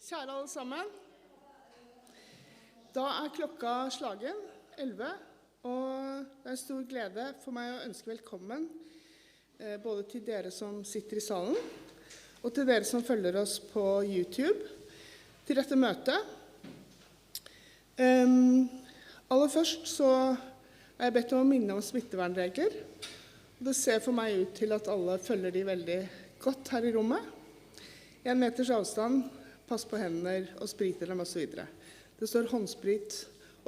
Kjære alle sammen. Da klokka slagen 11, og det en stor glede for meg å ønske velkommen både til dere som sitter i salen, og til dere som følger oss på YouTube, til dette møtet. Aller først så jeg bedt om å minne om smittevernregler. Det ser for meg ut til at alle følger de veldig godt her i rommet. 1 meters avstand, pass på hendene og spriter dem og så videre. Det står håndsprit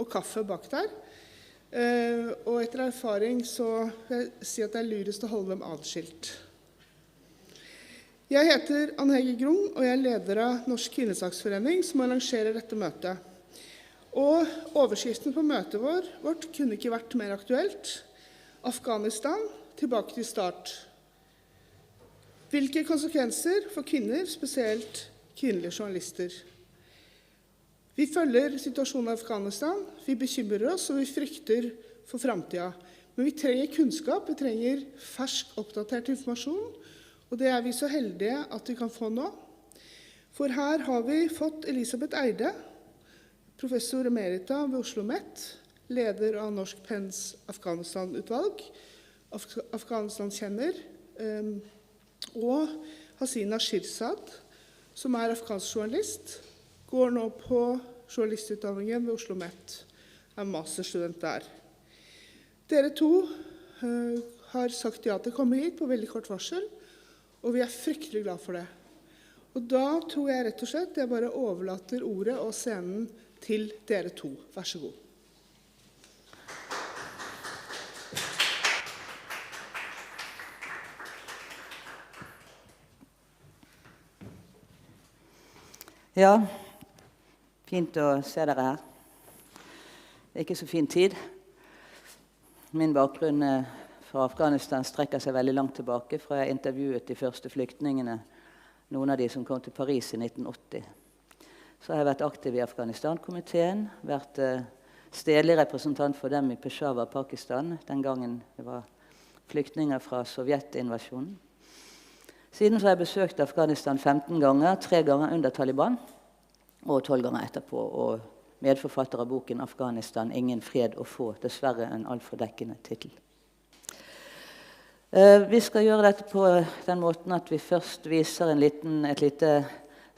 og kaffe bak der. Og etter erfaring så vil jeg si at det lurest å holde dem adskilt. Jeg heter Anne-Hege Grung, og jeg leder av Norske Kvinnesaksforening som arrangerer dette møtet. Og overskriften på møtet vårt kunne ikke vært mer aktuelt. Afghanistan, tilbake til start. Hvilke konsekvenser for kvinner, spesielt kvinnelige journalister? Vi følger situasjonen i Afghanistan, vi bekymrer oss og vi frykter for fremtiden. Men vi trenger kunnskap, vi trenger fersk, oppdatert informasjon, og det vi så heldige at vi kan få nå. For her har vi fått Elisabeth Eide, professor emerita ved OsloMet, leder av Norske PENs Afghanistanutvalg, afghanistankjenner, og Hasime Shirzad, som afghansk journalist, går nå på journalistutdanningen ved OsloMet, masterstudent der. Dere to har sagt ja til å komme hit på veldig kort varsel, og vi fryktelig glad for det. Og da tror jeg rett og slett jeg bare overlater ordet og scenen til dere to. Vær så god. Ja, fint å se dere her. Det ikke så fin tid. Min bakgrunn fra Afghanistan strekker seg veldig langt tilbake, fra jeg intervjuet de første flyktningene, noen av de som kom til Paris i 1980. Så har jeg vært aktiv i Afghanistan-komiteen, vært stedlig representant for dem i Peshawar, Pakistan, den gangen det var flyktninger fra sovjetinvasjonen. Siden så har jeg besøkt Afghanistan 15 ganger, 3 ganger under Taliban, og 12 ganger etterpå, og medforfatter av boken Afghanistan, ingen fred å få, dessverre en alt for dekkende titel. Vi skal gjøre dette på den måten at vi først viser et lite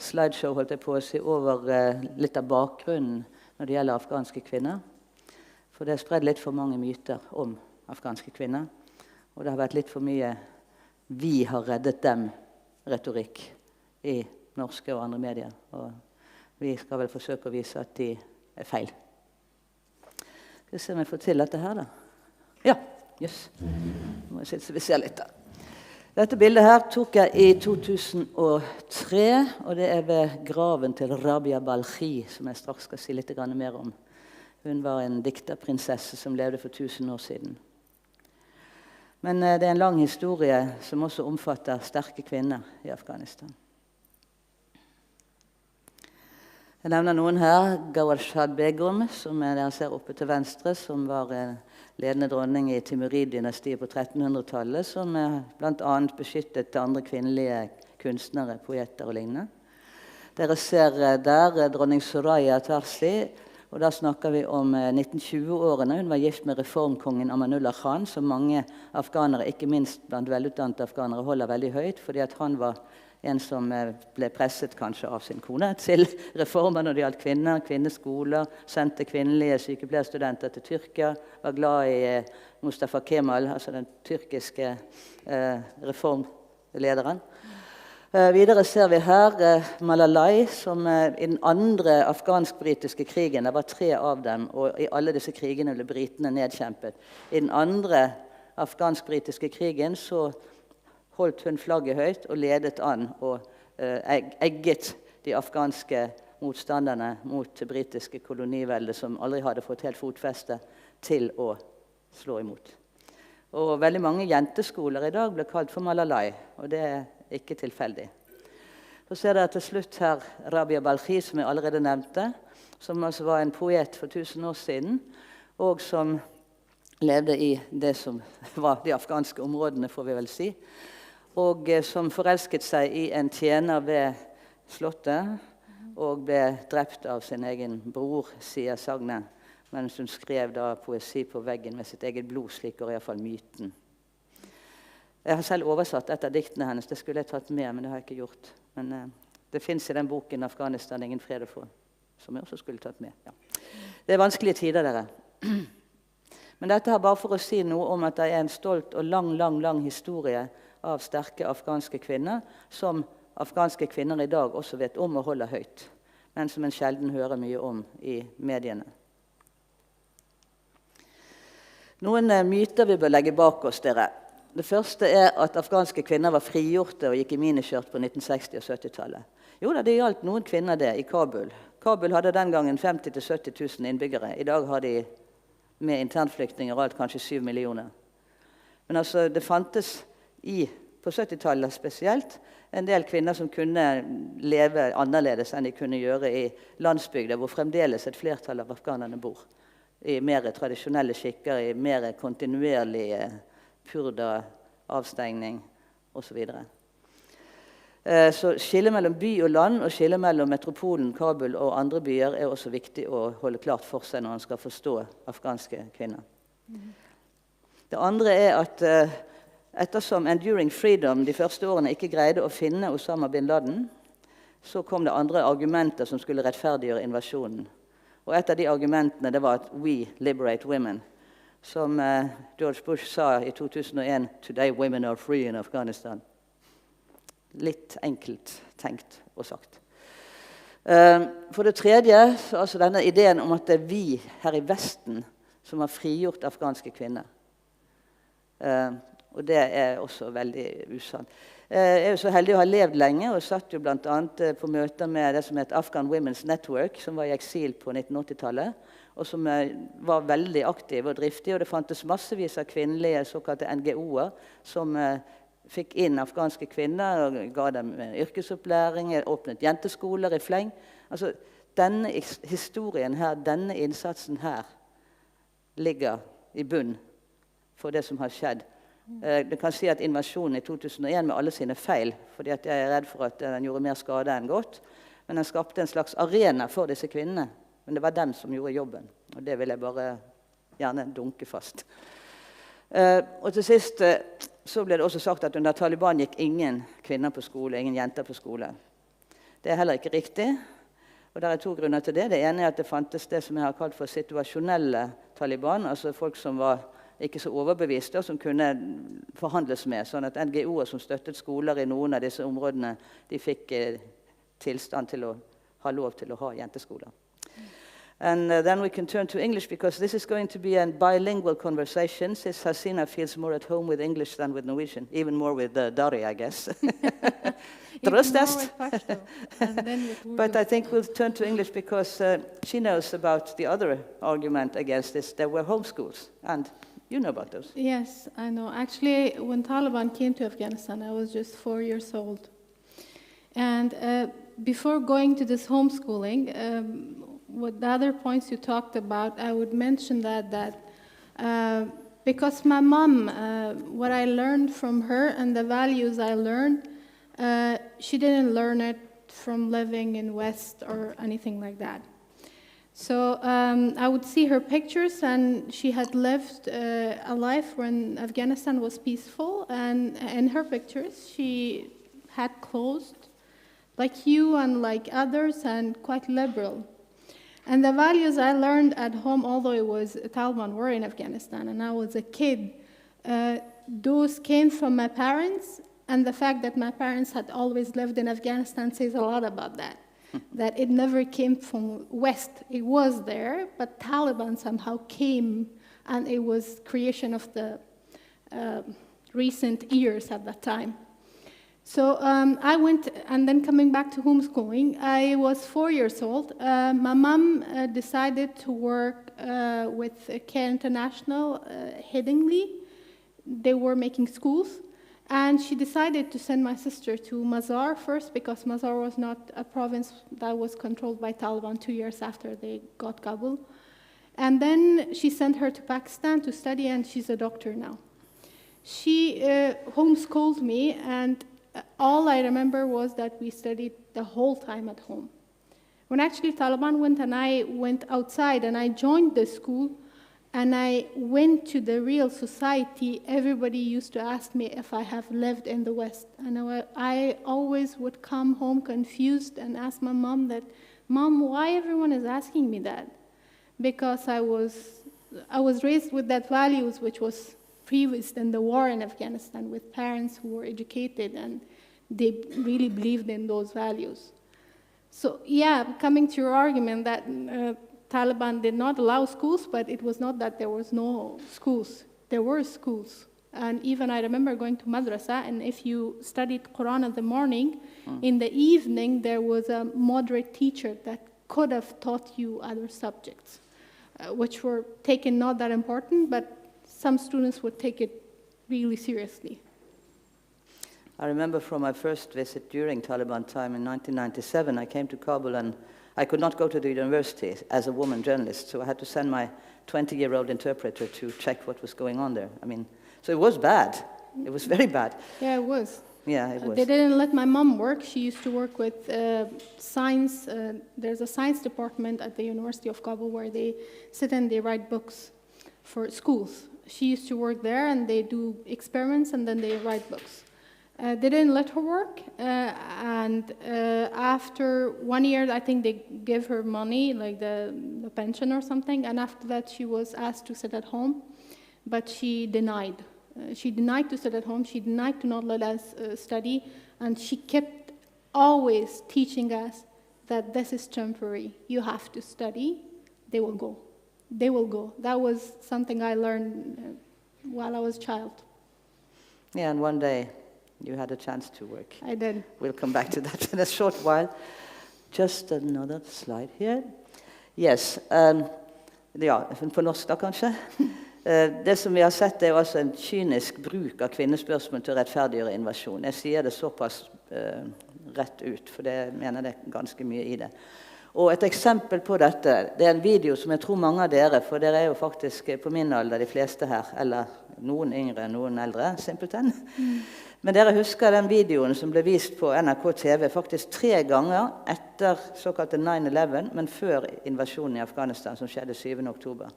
slideshow, holdt jeg på å si, over litt av bakgrunnen når det gjelder afghanske kvinner. For det spredd litt for mange myter om afghanske kvinner, og det har vært litt for mye «vi har reddet dem» retorikk i norske og andre medier. Og vi skal vel forsøke å vise at de feil. Skal vi se om jeg får til dette her da. Ja, yes. Nå må jeg sitte så vi ser litt da. Dette bildet her tok jeg i 2003, og det ved graven til Rabia Balkhi, som jeg straks skal si litt mer om. Hun var en dikterprinsesse som levde for 1000 år siden. Men det en lang historie som også omfatter sterke kvinner i Afghanistan. Jeg nevner noen her, Gawarshad Begum, som dere ser oppe til venstre, som var ledende dronning i Timurid-dynastiet på 1300-tallet, som blant annet beskyttet andre kvinnelige kunstnere, poeter og lignende. Dere ser der dronning Soraya Tarsi, og da snakker vi om 1920-årene. Hun var gift med reformkongen Amanullah Khan, som mange afghanere, ikke minst blant velutdannede afghanere, holder veldig høyt, fordi at han var en som ble presset kanskje av sin kone til reformer når det gjaldt kvinner, kvinneskoler, sendte kvinnelige sykepleierstudenter til Tyrkia, var glad i Mustafa Kemal, altså den tyrkiske reformlederen. Videre ser vi her Malalai, som i den andre afghansk-britiske krigen, det var 3 av dem, og i alle disse krigene ble britene nedkjempet. I den andre afghansk-britiske krigen så holdt hun flagget høyt og ledet an og egget de afghanske motstanderne mot det britiske koloniveldet som aldri hadde fått helt fotfeste til å slå imot. Og veldig mange jenteskoler i dag ble kalt for Malalai, og det ikke tilfeldig. Så ser dere til slutt her Rabia Balkhi, som jeg allerede nevnte, som altså var en poet for 1000 år siden, og som levde i det som var de afghanske områdene, får vi vel si, og som forelsket seg i en tjener ved slottet, og ble drept av sin egen bror, sier sagnet, mens hun skrev da poesi på veggen med sitt eget blod, slik går i hvert fall myten. Jeg har selv oversatt et av diktene hennes, det skulle jeg tatt med, men det har jeg ikke gjort. Men det finnes i den boken 'Afghanistan, ingen fred å få', som jeg også skulle tatt med. Ja. Det er vanskelige tider, dere. Men dette er bare for å si noe om at det er en stolt og lang historie av sterke afghanske kvinner, som afghanske kvinner i dag også vet om og holder høyt, men som en sjelden hører mye om i mediene. Noen myter vi bør legge bak oss, dere. Det første er at afghanske kvinner var frigjorte og gikk i miniskjørt på 1960- og 70-tallet. Jo da, det gjaldt noen kvinner det i Kabul. Kabul hadde den gangen 50 000-70 000 innbyggere. I dag har de med internflyktninger og alt kanskje 7 millioner. Men altså, det fantes på 70-tallet spesielt en del kvinner som kunne leve annerledes enn de kunne gjøre i landsbygder, hvor fremdeles et flertall av afghanerne bor. I mer tradisjonelle skikker, i mer kontinuerlig purda-avstengning osv. Så skillet mellom by og land og skillet mellom metropolen, Kabul og andre byer er også viktig å holde klart for seg når man skal forstå afghanske kvinner. Det andre er at ettersom Enduring Freedom de første årene ikke greide å finne Osama bin Laden, så kom det andre argumenter som skulle rettferdiggjøre invasjonen. Og et av de argumentene det var at «We liberate women», som George Bush sa i 2001, «Today women are free in Afghanistan». Litt enkelt tenkt og sagt. For det tredje, så altså denne ideen om at det er vi her i Vesten som har frigjort afghanske kvinner. Og det er også veldig usant. Jeg er jo så heldig å ha levd lenge, og satt jo blant annet på møter med det som het Afghan Women's Network, som var i eksil på 1980-tallet, og som var veldig aktiv og driftig, og det fantes massevis av kvinnelige såkalte NGO-er som fikk inn afghanske kvinner og ga dem yrkesopplæring, åpnet jenteskoler i fleng. Altså, denne historien her, denne innsatsen her, ligger i bunn for det som har skjedd. Det kan si at invasjonen i 2001 med alle sine feil, fordi at jeg er redd for at den gjorde mer skade enn godt, men den skapte en slags arena for disse kvinnene. Men det var dem som gjorde jobben, og det vil jeg bare gjerne dunke fast. Og til sist så ble det også sagt at under Taliban gikk ingen kvinner på skole, ingen jenter på skole. Det er heller ikke riktig, og det er to grunner til det. Det ene er at det fantes det som jeg har kalt for situasjonelle Taliban, altså folk som var ikke så overbeviste, og som kunne forhandles med, sånn at NGO-er som støttet skoler i noen av disse områdene, de fikk tilstand til å ha lov til å ha jenteskoler. And then we can turn to English, because this is going to be a bilingual conversation, since Hasime feels more at home with English than with Norwegian, even more with Dari, I guess. But I think we'll turn to English because she knows about the other argument against this. There were homeschools, and you know about those. Yes, I know. Actually, when Taliban came to Afghanistan, I was just 4 years old. And before going to this homeschooling, what the other points you talked about, I would mention that because my mom, what I learned from her and the values I learned, she didn't learn it from living in West or anything like that. So I would see her pictures, and she had lived a life when Afghanistan was peaceful, and in her pictures she had clothes like you and like others, and quite liberal. And the values I learned at home, although it was Taliban war in Afghanistan and I was a kid, those came from my parents, and the fact that my parents had always lived in Afghanistan says a lot about that. That it never came from West. It was there, but Taliban somehow came, and it was creation of the recent years at that time. So I went, and then coming back to homeschooling, I was 4 years old. My mom decided to work with Care International, Headingley. They were making schools, and she decided to send my sister to Mazar first, because Mazar was not a province that was controlled by Taliban 2 years after they got Kabul. And then she sent her to Pakistan to study, and she's a doctor now. She homeschooled me, and all I remember was that we studied the whole time at home. When actually Taliban went and I went outside and I joined the school and I went to the real society, everybody used to ask me if I have lived in the West. And I always would come home confused and ask my mom that, Mom, why everyone is asking me that? Because I was raised with that values which was previous in the war in Afghanistan with parents who were educated and they really believed in those values. So yeah, coming to your argument that Taliban did not allow schools, but it was not that there was no schools. There were schools. And even I remember going to madrasa, and if you studied Quran in the morning, in the evening there was a moderate teacher that could have taught you other subjects, which were taken not that important, but some students would take it really seriously. I remember from my first visit during Taliban time in 1997, I came to Kabul and I could not go to the university as a woman journalist, so I had to send my 20-year-old interpreter to check what was going on there. I mean, so it was bad. It was very bad. Yeah, it was. Yeah, it was. They didn't let my mom work. She used to work with science. There's a science department at the University of Kabul where they sit and they write books for schools. She used to work there and they do experiments and then they write books. They didn't let her work, and after 1 year, I think they gave her money, like the pension or something, and after that she was asked to sit at home, but she denied. She denied to sit at home, she denied to not let us study, and she kept always teaching us that this is temporary. You have to study, they will go. They will go. That was something I learned while I was a child. Yeah, and one day, you had a chance to work. I did. We'll come back to that in a short while. Just another slide here. Yes. Ja, på norsk da kanskje. Det som vi har sett er altså en kynisk bruk av kvinnespørsmål til å rettferdiggjøre invasjon. Jeg sier det såpass rett ut, for det mener det er ganske mye i det. Og et eksempel på dette, det er en video som jeg tror mange av dere, for dere er jo faktisk på min alder de fleste her, eller noen yngre, noen eldre, simpelthen. Men dere husker den videoen som ble vist på NRK TV faktisk 3 ganger etter såkalte 9/11, men før invasjonen i Afghanistan som skjedde 7. oktober.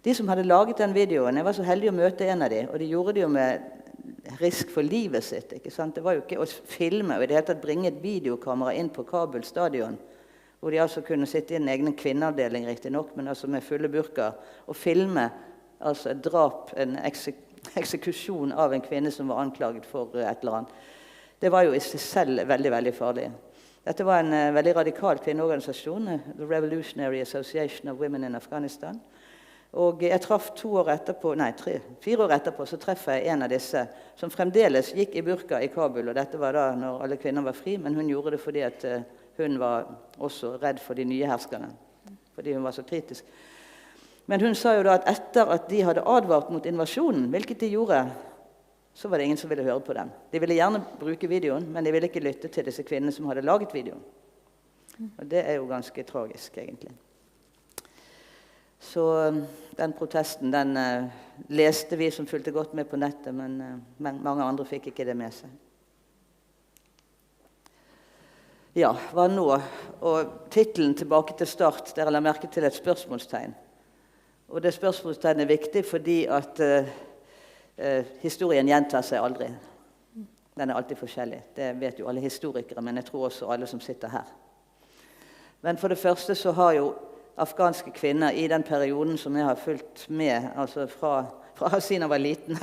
De som hadde laget den videoen, jeg var så heldig å møte en av dem, og de gjorde det jo med risk for livet sitt, ikke sant? Det var jo ikke å filme, og i det hele tatt bringe et videokamera inn på Kabul stadion, hvor de altså kunne sitte i en egen kvinneavdeling riktig nok, men altså med fulle burker, og filme altså et drap, en eksekusjon av en kvinne som var anklaget for et eller annet. Det var jo i seg selv veldig, veldig farlig. Dette var en veldig radikal kvinneorganisasjon, The Revolutionary Association of Women in Afghanistan. Og jeg traff 4 år etterpå, så treffer jeg en av disse som fremdeles gikk i burka i Kabul, og dette var da når alle kvinner var fri, men hun gjorde det fordi at hun var også redd for de nye herskerne, fordi hun var så kritisk. Men hun sa jo da at etter at de hadde advart mot invasjonen, hvilket de gjorde, så var det ingen som ville høre på dem. De ville gjerne bruke videoen, men de ville ikke lytte til disse kvinnene som hadde laget videoen. Og det er jo ganske tragisk, egentlig. Så den protesten, den leste vi som fulgte godt med på nettet, men mange andre fikk ikke det med seg. Ja, hva nå? Og titlen «Tilbake til start», dere la merke til et spørsmålstegn. Og det spørsmålstegnet er viktig fordi at historien gjentar seg aldri. Den er alltid forskjellig. Det vet jo alle historikere, men jeg tror også alle som sitter her. Men for det første så har jo afghanske kvinner i den perioden som jeg har fulgt med, altså fra siden jeg var liten,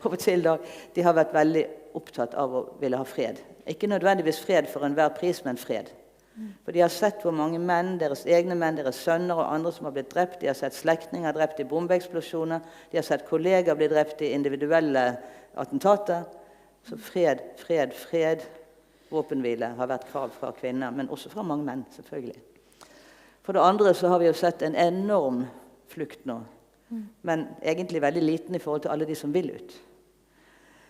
over til da, de har vært veldig opptatt av å ville ha fred. Ikke nødvendigvis fred for enhver pris, men fred. For de har sett hvor mange menn, deres egne menn, deres sønner og andre som har blitt drept. De har sett slektninger drept i bombeeksplosjoner. De har sett kollegaer bli drept i individuelle attentater. Så fred, fred, fred, våpenhvile har vært krav fra kvinner, men også fra mange menn, selvfølgelig. For det andre så har vi jo sett en enorm flukt nå, men egentlig veldig liten i forhold til alle de som vil ut.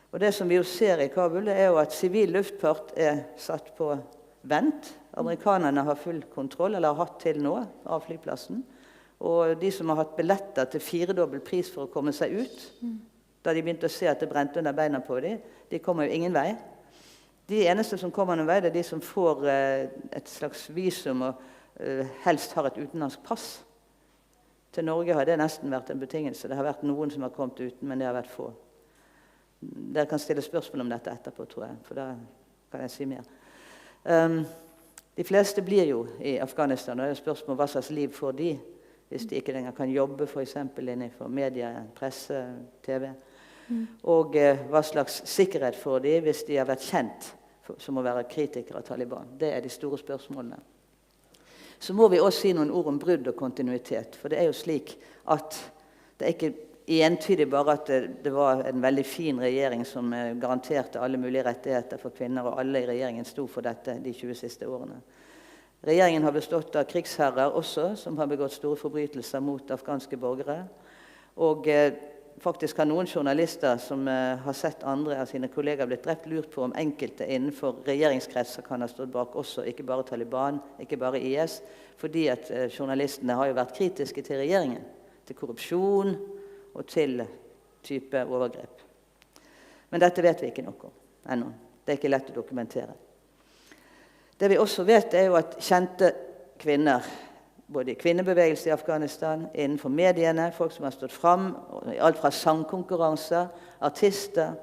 Og det som vi jo ser i Kabul er jo at sivil luftfart er satt på vent. Amerikanerne har full kontroll, eller har hatt til nå, av flyplassen. Og de som har hatt billetter til 4-dobbelt pris for å komme seg ut, da de begynte å se at det brente under beina på dem, de kommer jo ingen vei. De eneste som kommer noen vei, det de som får et slags visum og helst har et utenlandsk pass. Til Norge har det nesten vært en betingelse. Det har vært noen som har kommet uten, men det har vært få. Dere kan stille spørsmål om dette etterpå, tror jeg, for da kan jeg si mer. De fleste blir jo i Afghanistan, og det er spørsmål hva slags liv får de, hvis de ikke lenger kan jobbe for eksempel innenfor media, presse, TV. Og hva slags sikkerhet får de hvis de har vært kjent som å være kritikere av Taliban. Det er de store spørsmålene. Så må vi også si noen ord om brudd og kontinuitet, for det er jo slik at det er ikke entydig bare at det var en veldig fin regjering som garanterte alle mulige rettigheter for kvinner, og alle i regjeringen sto for dette de 20 siste årene. Regjeringen har bestått av krigsherrer også, som har begått store forbrytelser mot afghanske borgere. Og faktisk har noen journalister som har sett andre av sine kolleger blitt drept, lurt på om enkelte innenfor regjeringskretser kan ha stått bak også, ikke bare Taliban, ikke bare IS, fordi at journalistene har jo vært kritiske til regjeringen, til korrupsjon og til type overgrep. Men dette vet vi ikke noe om ennå. Det er ikke lett å dokumentere. Det vi også vet er jo at kjente kvinner, både i kvinnebevegelse i Afghanistan, innenfor mediene, folk som har stått frem, alt fra sangkonkurranser, artister,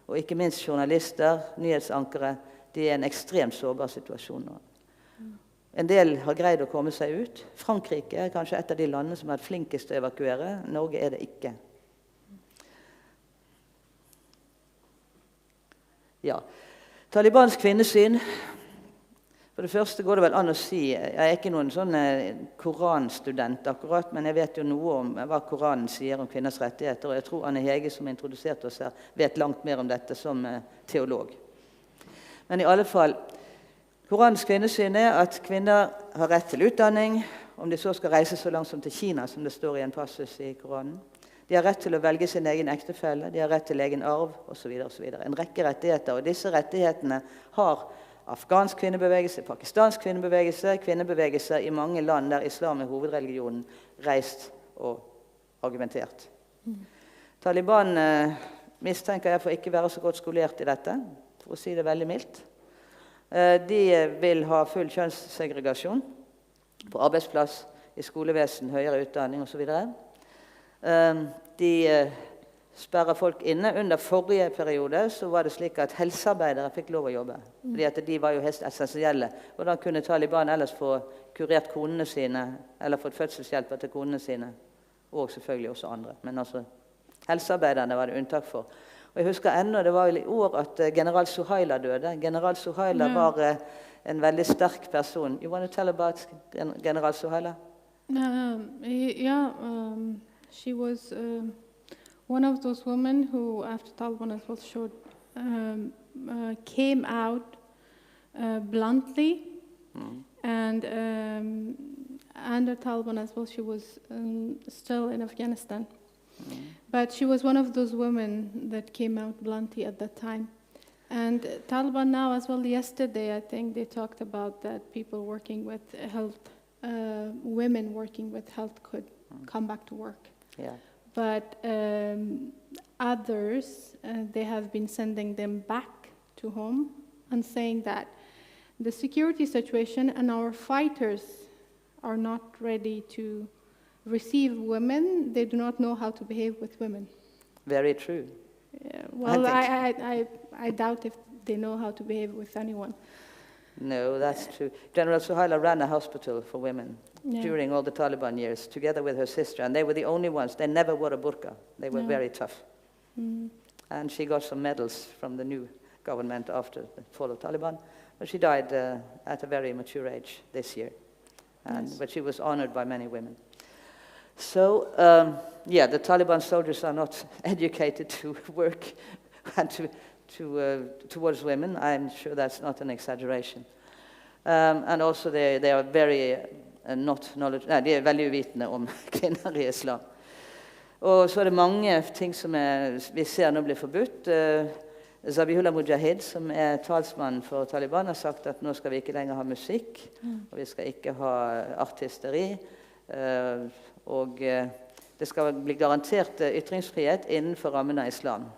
og ikke minst journalister, nyhetsankere, de er i en ekstremt sårbar situasjon nå. En del har greid å komme seg ut. Frankrike er kanskje et av de landene som har vært flinkest til å evakuere. Norge er det ikke. Ja. Talibans kvinnesyn. For det første går det vel an å si, jeg er ikke noen sånn koranstudent akkurat, men jeg vet jo noe om hva Koranen sier om kvinners rettigheter, og jeg tror Anne Hege, som introduserte oss her, vet langt mer om dette som teolog. Men i alle fall, Koranens kvinnesyn er at kvinner har rett til utdanning, om de så skal reise så langt som til Kina, som det står i en passus i Koranen. De har rett til å velge sin egen ektefelle, de har rett til egen arv, og så videre, og så videre. En rekke rettigheter, og disse rettighetene har afghansk kvinnebevegelse, pakistansk kvinnebevegelse, kvinnebevegelser i mange land der islam er hovedreligionen, reist og argumentert. Taliban mistenker jeg for ikke være så godt skolert i dette, for å si det veldig mildt. De vil ha full kjønnssegregasjon på arbeidsplass, i skolevesen, høyere utdanning og så videre. De sperrer folk inne. Under forrige periode så var det slik at helsearbeidere fikk lov å jobbe, fordi at de var jo helt essensielle. Hvordan kunne Taliban ellers få kurert konene sine, eller fått fødselshjelper til konene sine, og selvfølgelig også andre. Men altså, helsearbeiderne var det unntak for. Og jeg husker ennå, det var vel i år at general Suhaila døde. General Suhaila var en veldig sterk person. You want to tell about general Suhaila? She was one of those women who, after Taliban as well showed, came out bluntly, and under Taliban as well, she was still in Afghanistan. But she was one of those women that came out bluntly at that time. And Taliban now as well, yesterday I think they talked about that people working with health, women working with health could come back to work. Yeah. But others, they have been sending them back to home and saying that the security situation and our fighters are not ready to receive women. They do not know how to behave with women. Very true. Well, I doubt if they know how to behave with anyone. No, that's true. General Suhaila ran a hospital for women during all the Taliban years, together with her sister, and they were the only ones. They never wore a burqa. They were very tough. And she got some medals from the new government after the fall of Taliban, but she died at a very mature age this year. But she was honored by many women. So, the Taliban soldiers are not educated to work and towards women. I'm sure that's not an exaggeration. And also they are very not knowledgeable. De er veldig uvitende om kvinner i islam. Og så er det mange ting som vi ser nå blir forbudt. Zabihullah Mujahid, som er talsmannen for Taliban, har sagt at nå skal vi ikke lenger ha musikk, og vi skal ikke ha artisteri, og det skal bli garantert ytringsfrihet innenfor rammen av islam.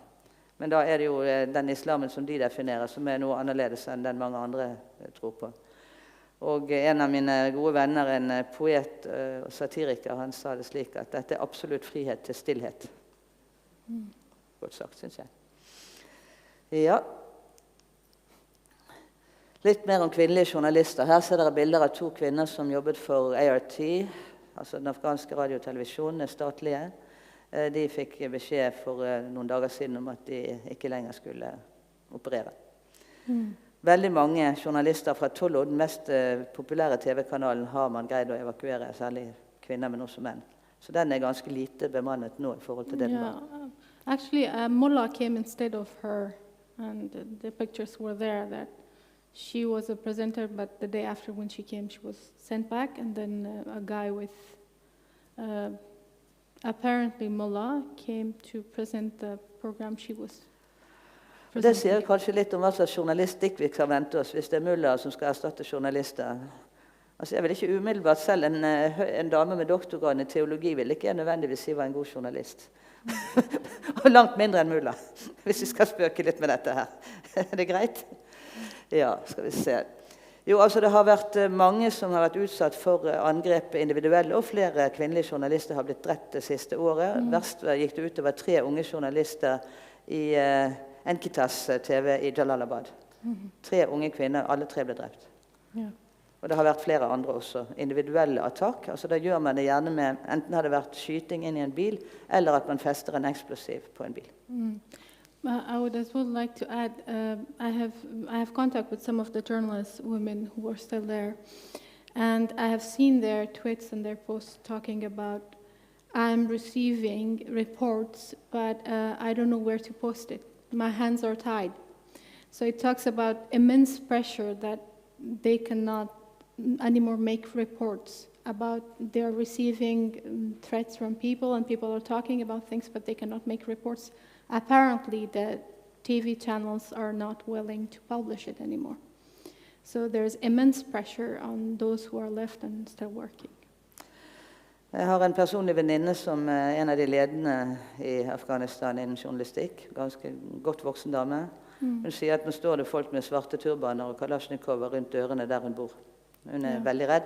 Men da det jo den islammen som de definerer, som noe annerledes enn den mange andre tror på. Og en av mine gode venner, en poet og satiriker, han sa det slik at dette absolutt frihet til stillhet. Godt sagt, synes jeg. Ja. Litt mer om kvinnelige journalister. Her ser dere bilder av 2 kvinner som jobbet for ART, altså den afghanske radio og televisjonen, statlige. De fikk beskjed for noen dager siden om at de ikke lenger skulle operere. Veldig mange journalister fra Tollo, den mest populære TV-kanalen, har man greid å evakuere, særlig kvinner, men også menn. Så den ganske lite bemannet nå i forhold til det den var. Actually, Mullah came instead of her, and the pictures were there that she was a presenter, but the day after when she came, she was sent back, and then a guy with apparently Mullah came to present the program she was presenting. Det sier kanskje litt om hva slags journalistikk vi kan vente oss hvis det Mullah som skal erstatte journalister. Altså, jeg vil ikke umiddelbart selv en dame med doktorgrad i teologi vil ikke nødvendigvis si var en god journalist. Og langt mindre enn Mullah, hvis vi skal spøke litt med dette her. Er det greit? Ja, skal vi se. Jo, altså det har vært mange som har vært utsatt for angrep individuelle, og flere kvinnelige journalister har blitt drept det siste året. Verst gikk det ut over 3 unge journalister i Enkitas TV i Jalalabad. 3 unge kvinner, alle 3 ble drept. Yeah. Og det har vært flere andre også. Individuelle attakk, altså da gjør man det gjerne med, enten har det vært skyting inn i en bil, eller at man fester en eksplosiv på en bil. I would as well like to add, I have contact with some of the journalists, women who are still there, and I have seen their tweets and their posts talking about, I'm receiving reports, but I don't know where to post it. My hands are tied. So it talks about immense pressure that they cannot anymore make reports about they're receiving threats from people, and people are talking about things, but they cannot make reports. Apparently, the TV channels are not willing to publish it anymore. So there's immense pressure on those who are left and still working. Jeg har en personlig venninne som en av de ledende i Afghanistan innen journalistikk. Ganske godt voksen dame. Hun sier at nå står det folk med svarte turbaner og kalasjnikover rundt dørene der hun bor. Hun veldig redd.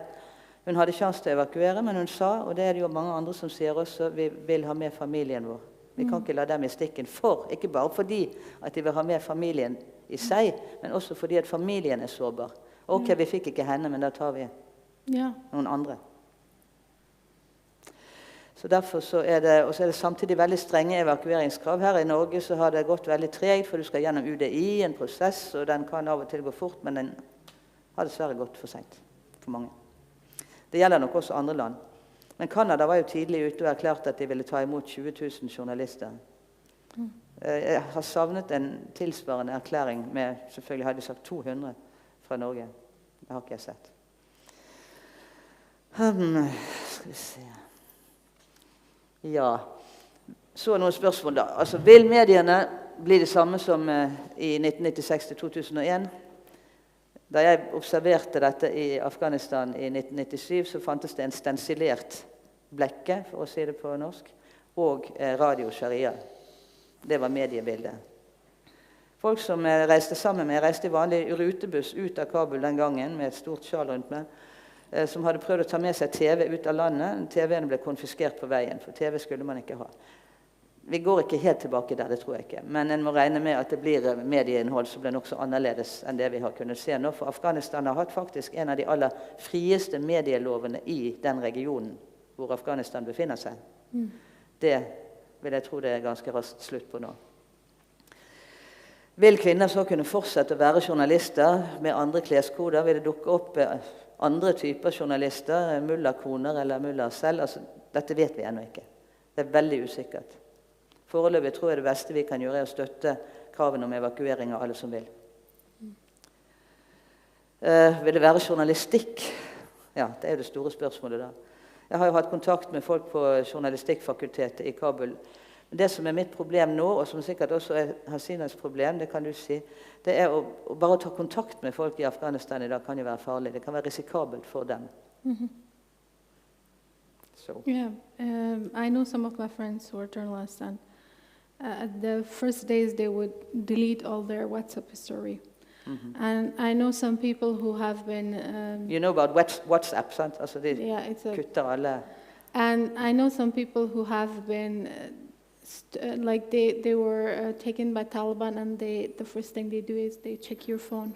Hun hadde sjanse til å evakuere, men hun sa, og det det jo mange andre som sier også, vi vil ha med familien vår. Vi kan ikke la dem i stikken for, ikke bare fordi at de vil ha med familien i seg, men også fordi at familien sårbar. Ok, vi fikk ikke henne, men da tar vi noen andre. Så derfor så det, og så det samtidig veldig strenge evakueringskrav. Her i Norge så har det gått veldig tregt, for du skal gjennom UDI, en prosess, og den kan av og til gå fort, men den har dessverre gått for sent for mange. Det gjelder nok også andre land. Men Kanada var jo tidlig ute og erklærte at de ville ta imot 20 000 journalister. Jeg har savnet en tilsvarende erklæring med, selvfølgelig hadde de sagt 200 fra Norge. Det har ikke jeg sett. Skal vi se. Ja, så noen spørsmål da. Altså, vil mediene bli det samme som i 1996-2001? Da jeg observerte dette i Afghanistan i 1997, så fantes det en stensilert blekke, for å si det på norsk, og radio sharia. Det var mediebildet. Folk som reiste sammen med, reiste i vanlig rutebuss ut av Kabul den gangen, med et stort sjal rundt meg, som hadde prøvd å ta med seg TV ut av landet. TV-ene ble konfiskert på veien, for TV skulle man ikke ha. Vi går ikke helt tilbake der, det tror jeg ikke. Men en må regne med at det blir medieinnhold som blir nok så annerledes enn det vi har kunnet se nå. For Afghanistan har hatt faktisk en av de aller frieste medielovene i den regionen hvor Afghanistan befinner seg. Det vil jeg tro det ganske raskt slutt på nå. Vil kvinner så kunne fortsette å være journalister med andre kleskoder? Vil det dukke opp andre typer journalister, mulla-koner eller mulla selv? Altså, dette vet vi ennå ikke. Det veldig usikkert. Foreløpig tror jeg det beste vi kan gjøre å støtte kravene om evakuering av alle som vil. Vil det være journalistikk? Ja, det jo det store spørsmålet da. Jeg har jo hatt kontakt med folk på journalistikkfakultetet i Kabul. Men det som mitt problem nå, og som sikkert også Hasimes problem, det kan du si, det å bare ta kontakt med folk i Afghanistan i dag kan jo være farlig. Det kan være risikabelt for dem. So. Yeah, I know some of my friends who are journalists, and at the first days they would delete all their WhatsApp history. And I know some people who have been... You know about WhatsApp, sant? Altså de yeah, kutter alle... And I know some people who have been, like they were taken by Taliban, and the first thing they do is they check your phone,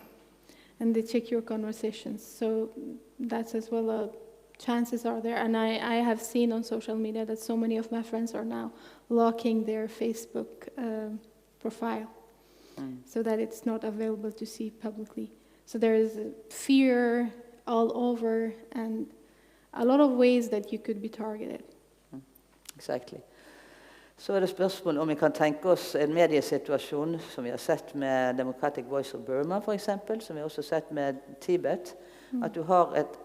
and they check your conversations. So that's as well, chances are there. And I have seen on social media that so many of my friends are now locking their Facebook profile, so that it's not available to see publicly. So there is fear all over, and a lot of ways that you could be targeted. Exactly. Så det spørsmål om vi kan tenke oss en mediesituasjon som vi har sett med Democratic Voice of Burma, for eksempel, som vi også har sett med Tibet, at du har et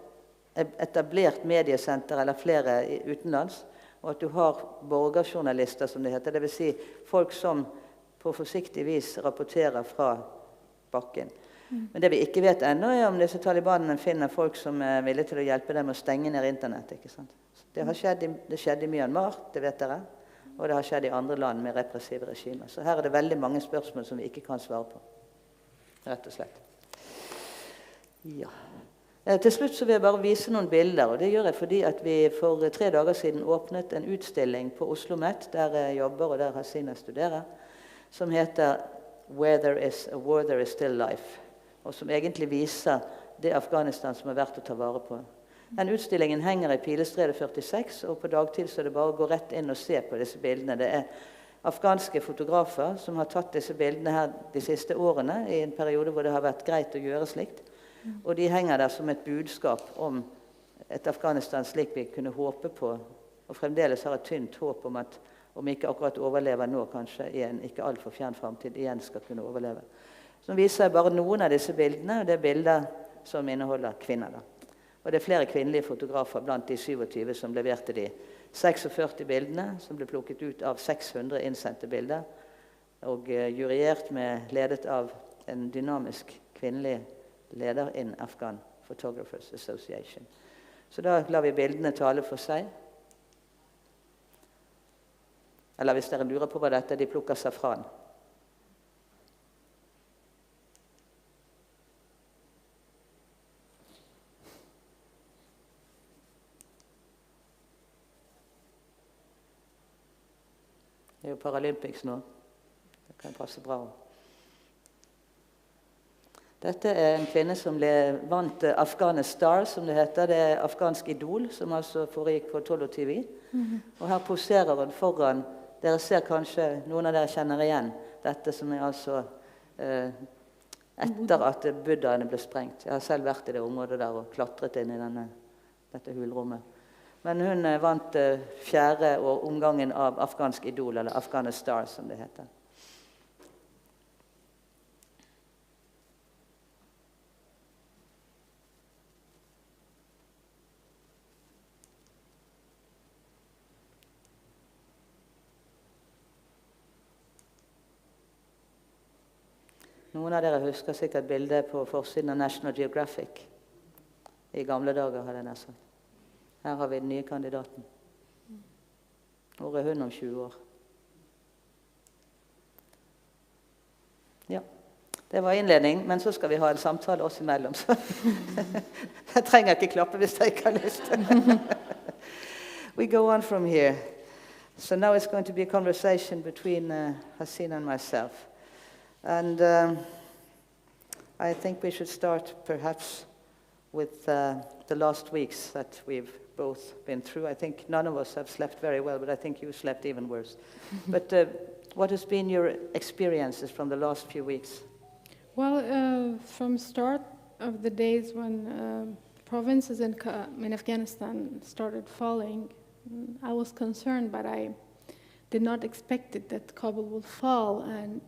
etablert mediesenter eller flere utenlands, og at du har borgerjournalister, som det heter, det vil si folk som på forsiktig vis rapporterer fra bakken. Men det vi ikke vet ennå er om disse talibanene finner folk som er villige til å hjelpe dem å stenge ned internett, ikke sant? Det skjedde i Myanmar, det vet dere, og det har skjedd i andre land med repressive regimer. Så her er det veldig mange spørsmål som vi ikke kan svare på, rett og slett. Ja. Til slutt så vil jeg bare vise noen bilder, og det gjør jeg fordi at vi for 3 dager siden åpnet en utstilling på OsloMet, der jeg jobber og der Hasime studerer, som heter Where There Is Still Life, og som egentlig viser det Afghanistan som er verdt å ta vare på. Den utstillingen henger i Pilestredet 46, og på dagtid så er det bare å gå rett inn og se på disse bildene. Det er afghanske fotografer som har tatt disse bildene her de siste årene, i en periode hvor det har vært greit å gjøre slikt. Og de henger der som et budskap om et Afghanistan slik vi kunne håpe på, og fremdeles har et tynt håp om at om ikke akkurat overlever nå, kanskje i en ikke alt for fjern fremtid igjen skal kunne overleve. Så viser jeg bare noen av disse bildene, og det er bilder som inneholder kvinner. Da. Og det er flere kvinnelige fotografer blant de 27 som leverte de 46 bildene, som ble plukket ut av 600 innsendte bilder, og juryert ledet av en dynamisk kvinnelig leder in Afghan Photographers Association. Så da lar vi bildene tale for seg. Eller hvis dere lurer på hva dette er, de plukker safran. Det er jo Paralympics nå. Det kan passe bra. Dette er en kvinne som vant Afghanistan, som det heter. Det er afghansk idol, som altså foregikk på 12 TV. Og her poserer hun foran. Dere ser kanskje, noen av dere kjenner igjen dette som er altså etter at buddhaene ble sprengt. Jeg har selv vært i det området der og klatret inn i dette hulrommet. Men hun vant 4. omgangen av afghansk idol, eller Afghanistan som det heter. Noen av dere husker sikkert bildet på forsiden av National Geographic. I gamle dager, hadde jeg nær sagt. Her har vi den nye kandidaten. Hvor er hun om 20 år? Ja, det var innledning, men så skal vi ha en samtale oss imellom. Så jeg trenger ikke klappe hvis jeg ikke har lyst. We go on from here. So now it's going to be a conversation between Hasime and myself. And I think we should start perhaps with the last weeks that we've both been through. I think none of us have slept very well, but I think you slept even worse. But what has been your experiences from the last few weeks? Well, from start of the days when provinces in Afghanistan started falling, I was concerned, but I did not expect it that Kabul would fall. And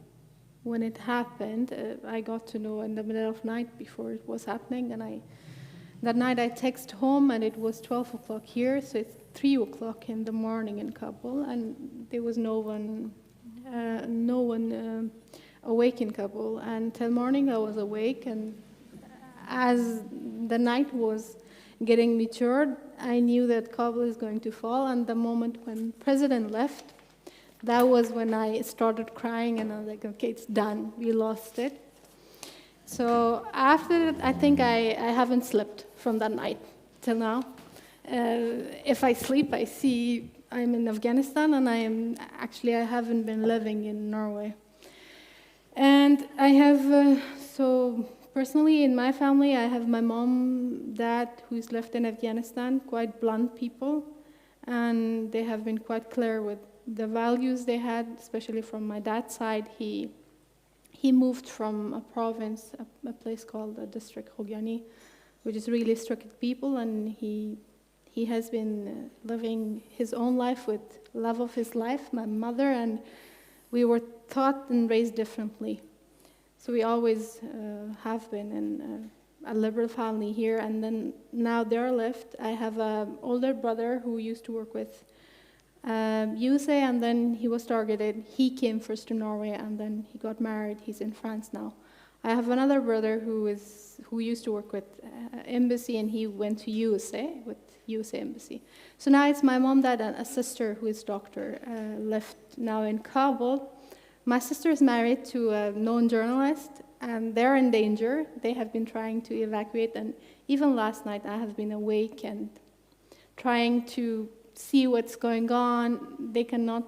when it happened, I got to know in the middle of night before it was happening, and that night I texted home, and it was 12 o'clock here, so it's 3 o'clock in the morning in Kabul, and there was no one awake in Kabul. And till morning I was awake, and as the night was getting matured, I knew that Kabul is going to fall. And the moment when President left, that was when I started crying, and I was like, okay, it's done. We lost it. So after that, I think I haven't slept from that night till now. If I sleep, I see I'm in Afghanistan, and I haven't been living in Norway. And I have, so personally in my family, I have my mom, dad, who's left in Afghanistan, quite blunt people, and they have been quite clear with the values they had, especially from my dad's side. He moved from a province, a place called the district Hogyani, which is really strict people, and he has been living his own life with love of his life, my mother, and we were taught and raised differently. So we always have been in a liberal family here, and then now they're left. I have an older brother who used to work with USA, and then he was targeted. He came first to Norway, and then he got married. He's in France now. I have another brother who used to work with embassy, and he went to USA with USA Embassy. So now it's my mom, dad, and a sister who is doctor left now in Kabul. My sister is married to a known journalist, and they're in danger. They have been trying to evacuate, and even last night I have been awake and trying to see what's going on. They cannot,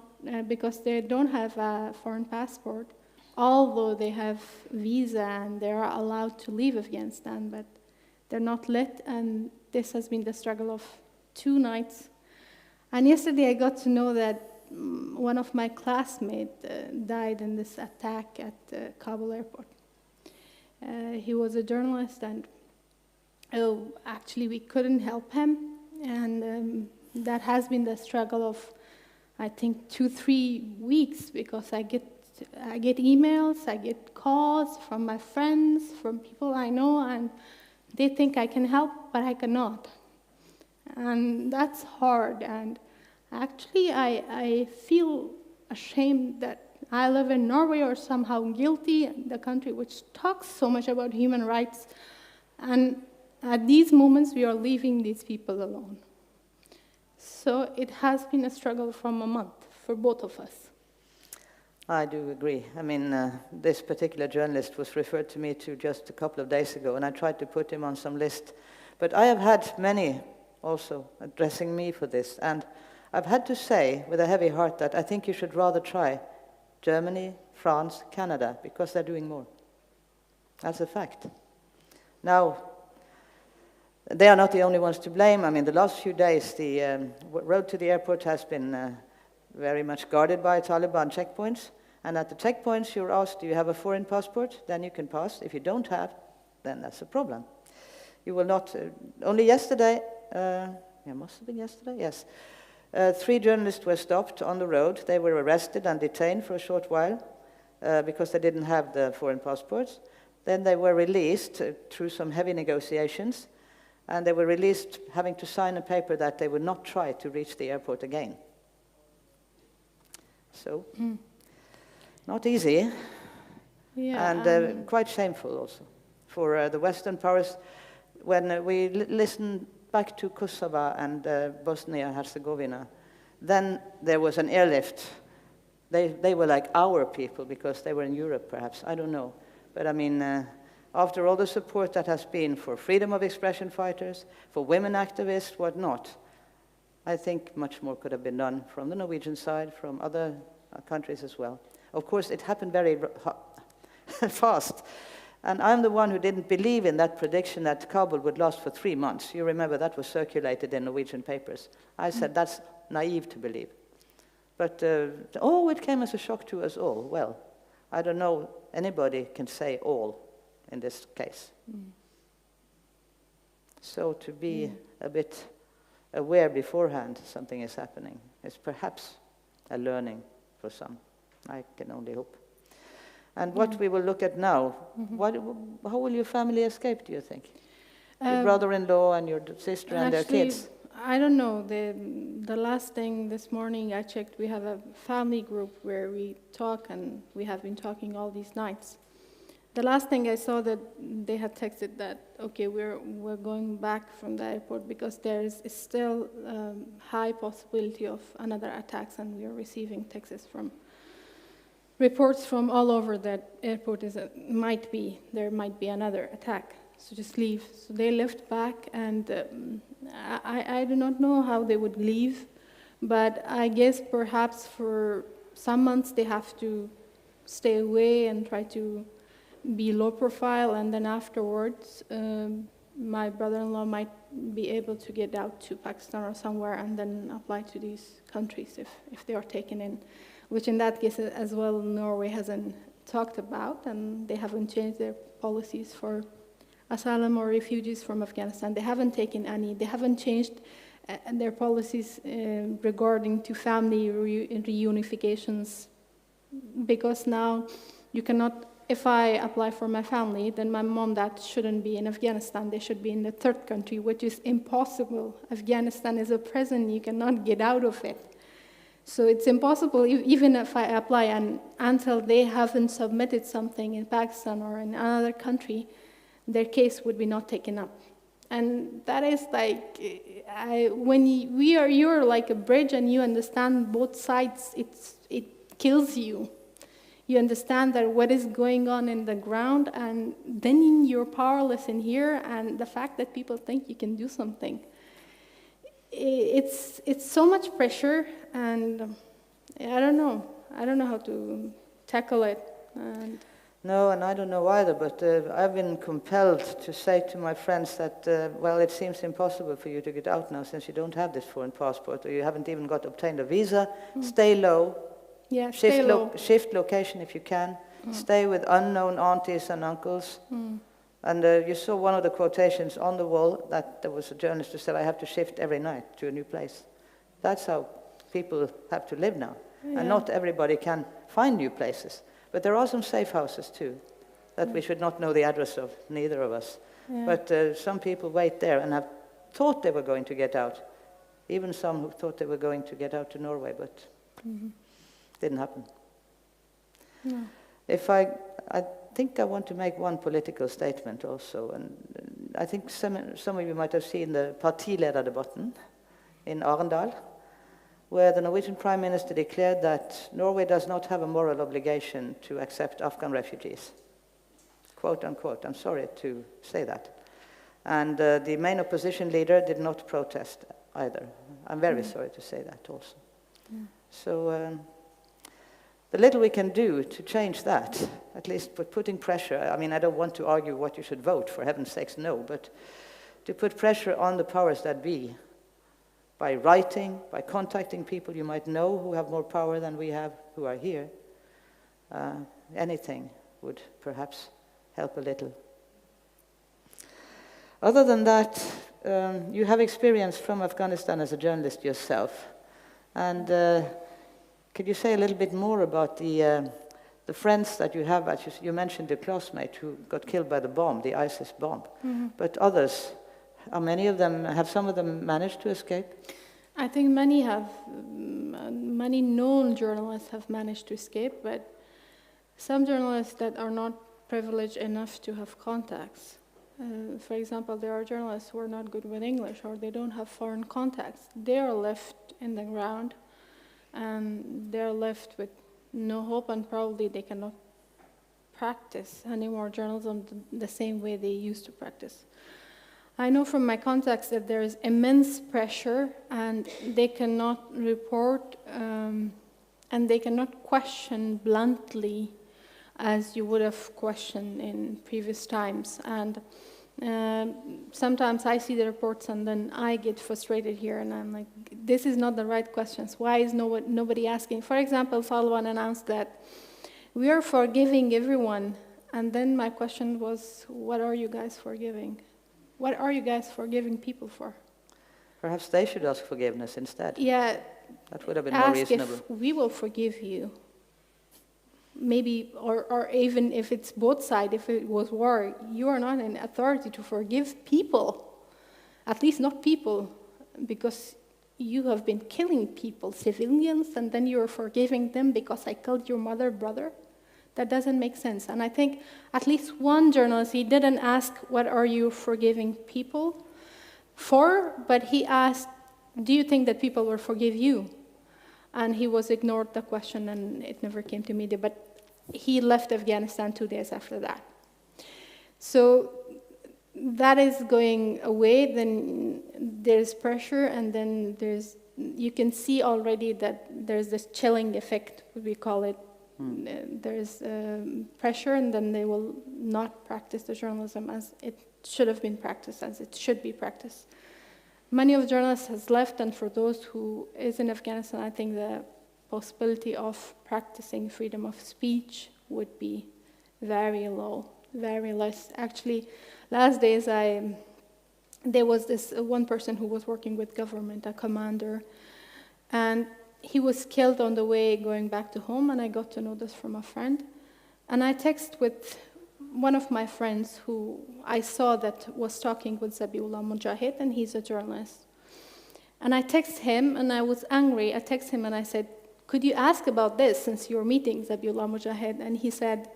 because they don't have a foreign passport, although they have visa and they are allowed to leave Afghanistan, but they're not let, and this has been the struggle of 2 nights. And yesterday I got to know that one of my classmates died in this attack at Kabul airport. He was a journalist, and actually we couldn't help him, and that has been the struggle of, I think, 2-3 weeks, because I get emails, I get calls from my friends, from people I know, and they think I can help, but I cannot. And that's hard, and actually I feel ashamed that I live in Norway, or somehow guilty, the country which talks so much about human rights, and at these moments we are leaving these people alone. So it has been a struggle from a month for both of us. I do agree. I mean, this particular journalist was referred to me to just a couple of days ago, and I tried to put him on some list. But I have had many also addressing me for this, and I've had to say with a heavy heart that I think you should rather try Germany, France, Canada, because they're doing more. That's a fact. Now, they are not the only ones to blame. I mean, the last few days, the road to the airport has been very much guarded by Taliban checkpoints. And at the checkpoints, you're asked, do you have a foreign passport? Then you can pass. If you don't have, then that's a problem. You will not... only yesterday, it must have been yesterday, yes. 3 journalists were stopped on the road. They were arrested and detained for a short while because they didn't have the foreign passports. Then they were released through some heavy negotiations, and they were released having to sign a paper that they would not try to reach the airport again. So, not easy, Yeah, and quite shameful also for the Western powers. When we listen back to Kosovo and Bosnia-Herzegovina, then there was an airlift. They were like our people because they were in Europe, perhaps. I don't know. But I mean, after all the support that has been for freedom of expression fighters, for women activists, whatnot, I think much more could have been done from the Norwegian side, from other countries as well. Of course, it happened very fast. And I'm the one who didn't believe in that prediction that Kabul would last for 3 months. You remember that was circulated in Norwegian papers. I said that's naive to believe. But, it came as a shock to us all. Well, I don't know, anybody can say all in this case. So to be a bit aware beforehand something is happening is perhaps a learning for some. I can only hope. And what we will look at now, how will your family escape, do you think? Your brother-in-law and your sister and their kids? I don't know. The last thing this morning I checked, we have a family group where we talk, and we have been talking all these nights. The last thing I saw that they had texted that, okay, we're going back from the airport because there is still high possibility of another attacks, and we are receiving texts from reports from all over that airport there might be another attack. So just leave. So they left back, and I do not know how they would leave, but I guess perhaps for some months they have to stay away and try to be low profile, and then afterwards my brother-in-law might be able to get out to Pakistan or somewhere and then apply to these countries if they are taken in, which in that case as well Norway hasn't talked about, and they haven't changed their policies for asylum or refugees from Afghanistan. They haven't taken any, they haven't changed their policies regarding to family reunifications, because now you cannot, if I apply for my family, then my mom, dad shouldn't be in Afghanistan. They should be in the third country, which is impossible. Afghanistan is a prison. You cannot get out of it. So it's impossible, even if I apply, and until they haven't submitted something in Pakistan or in another country, their case would be not taken up. And that is like, you're like a bridge and you understand both sides, it kills you. You understand that what is going on in the ground, and then you're powerless in here, and the fact that people think you can do something. It's so much pressure, and I don't know how to tackle it. No, and I don't know either, but I've been compelled to say to my friends that, well, it seems impossible for you to get out now since you don't have this foreign passport, or you haven't even obtained a visa. Stay low. Yeah, stay low. Shift location if you can. Stay with unknown aunties and uncles. And you saw one of the quotations on the wall that there was a journalist who said, I have to shift every night to a new place. That's how people have to live now. Yeah. And not everybody can find new places. But there are some safe houses too, that we should not know the address of, neither of us. Yeah. But some people wait there and have thought they were going to get out. Even some who thought they were going to get out to Norway, but didn't happen. No. I think I want to make one political statement also, and I think some of you might have seen the partilederdebatten in Arendal, where the Norwegian Prime Minister declared that Norway does not have a moral obligation to accept Afghan refugees. Quote unquote, I'm sorry to say that. And the main opposition leader did not protest either. I'm very sorry to say that also. Yeah. So the little we can do to change that, at least putting pressure, I mean, I don't want to argue what you should vote, for heaven's sakes, no, but to put pressure on the powers that be, by writing, by contacting people you might know who have more power than we have, who are here, anything would perhaps help a little. Other than that, you have experience from Afghanistan as a journalist yourself, and could you say a little bit more about the friends that you have? You mentioned the classmate who got killed by the bomb, the ISIS bomb, but others. Have some of them managed to escape? I think many known journalists have managed to escape, but some journalists that are not privileged enough to have contacts. For example, there are journalists who are not good with English, or they don't have foreign contacts. They are left in the ground, and they're left with no hope, and probably they cannot practice anymore journalism the same way they used to practice. I know from my contacts that there is immense pressure, and they cannot report and they cannot question bluntly as you would have questioned in previous times. And sometimes I see the reports and then I get frustrated here, and I'm like, this is not the right questions. Why is nobody asking? For example, Taliban announced that we are forgiving everyone, and then my question was, what are you guys forgiving? What are you guys forgiving people for? Perhaps they should ask forgiveness instead. Yeah. That would have been more reasonable. Ask if we will forgive you. Maybe, or even if it's both sides, if it was war, you are not in authority to forgive people. At least not people, because you have been killing people, civilians, and then you're forgiving them because I killed your mother, brother. That doesn't make sense. And I think at least one journalist, he didn't ask, what are you forgiving people for? But he asked, do you think that people will forgive you? And he was ignored the question, and it never came to media. But he left Afghanistan 2 days after that. So that is going away. Then there's pressure, and then you can see already that there's this chilling effect, we call it. There's pressure, and then they will not practice the journalism as it should have been practiced, as it should be practiced. Many of the journalists has left, and for those who is in Afghanistan, I think the possibility of practicing freedom of speech would be very low, very less. Actually, last days there was this one person who was working with government, a commander, and he was killed on the way going back to home, and I got to know this from a friend. And I texted with one of my friends who I saw that was talking with Zabiullah Mujahid, and he's a journalist. And I texted him, and I was angry. I texted him, and I said, could you ask about this since you're meeting Zabiullah Mujahid? And he said,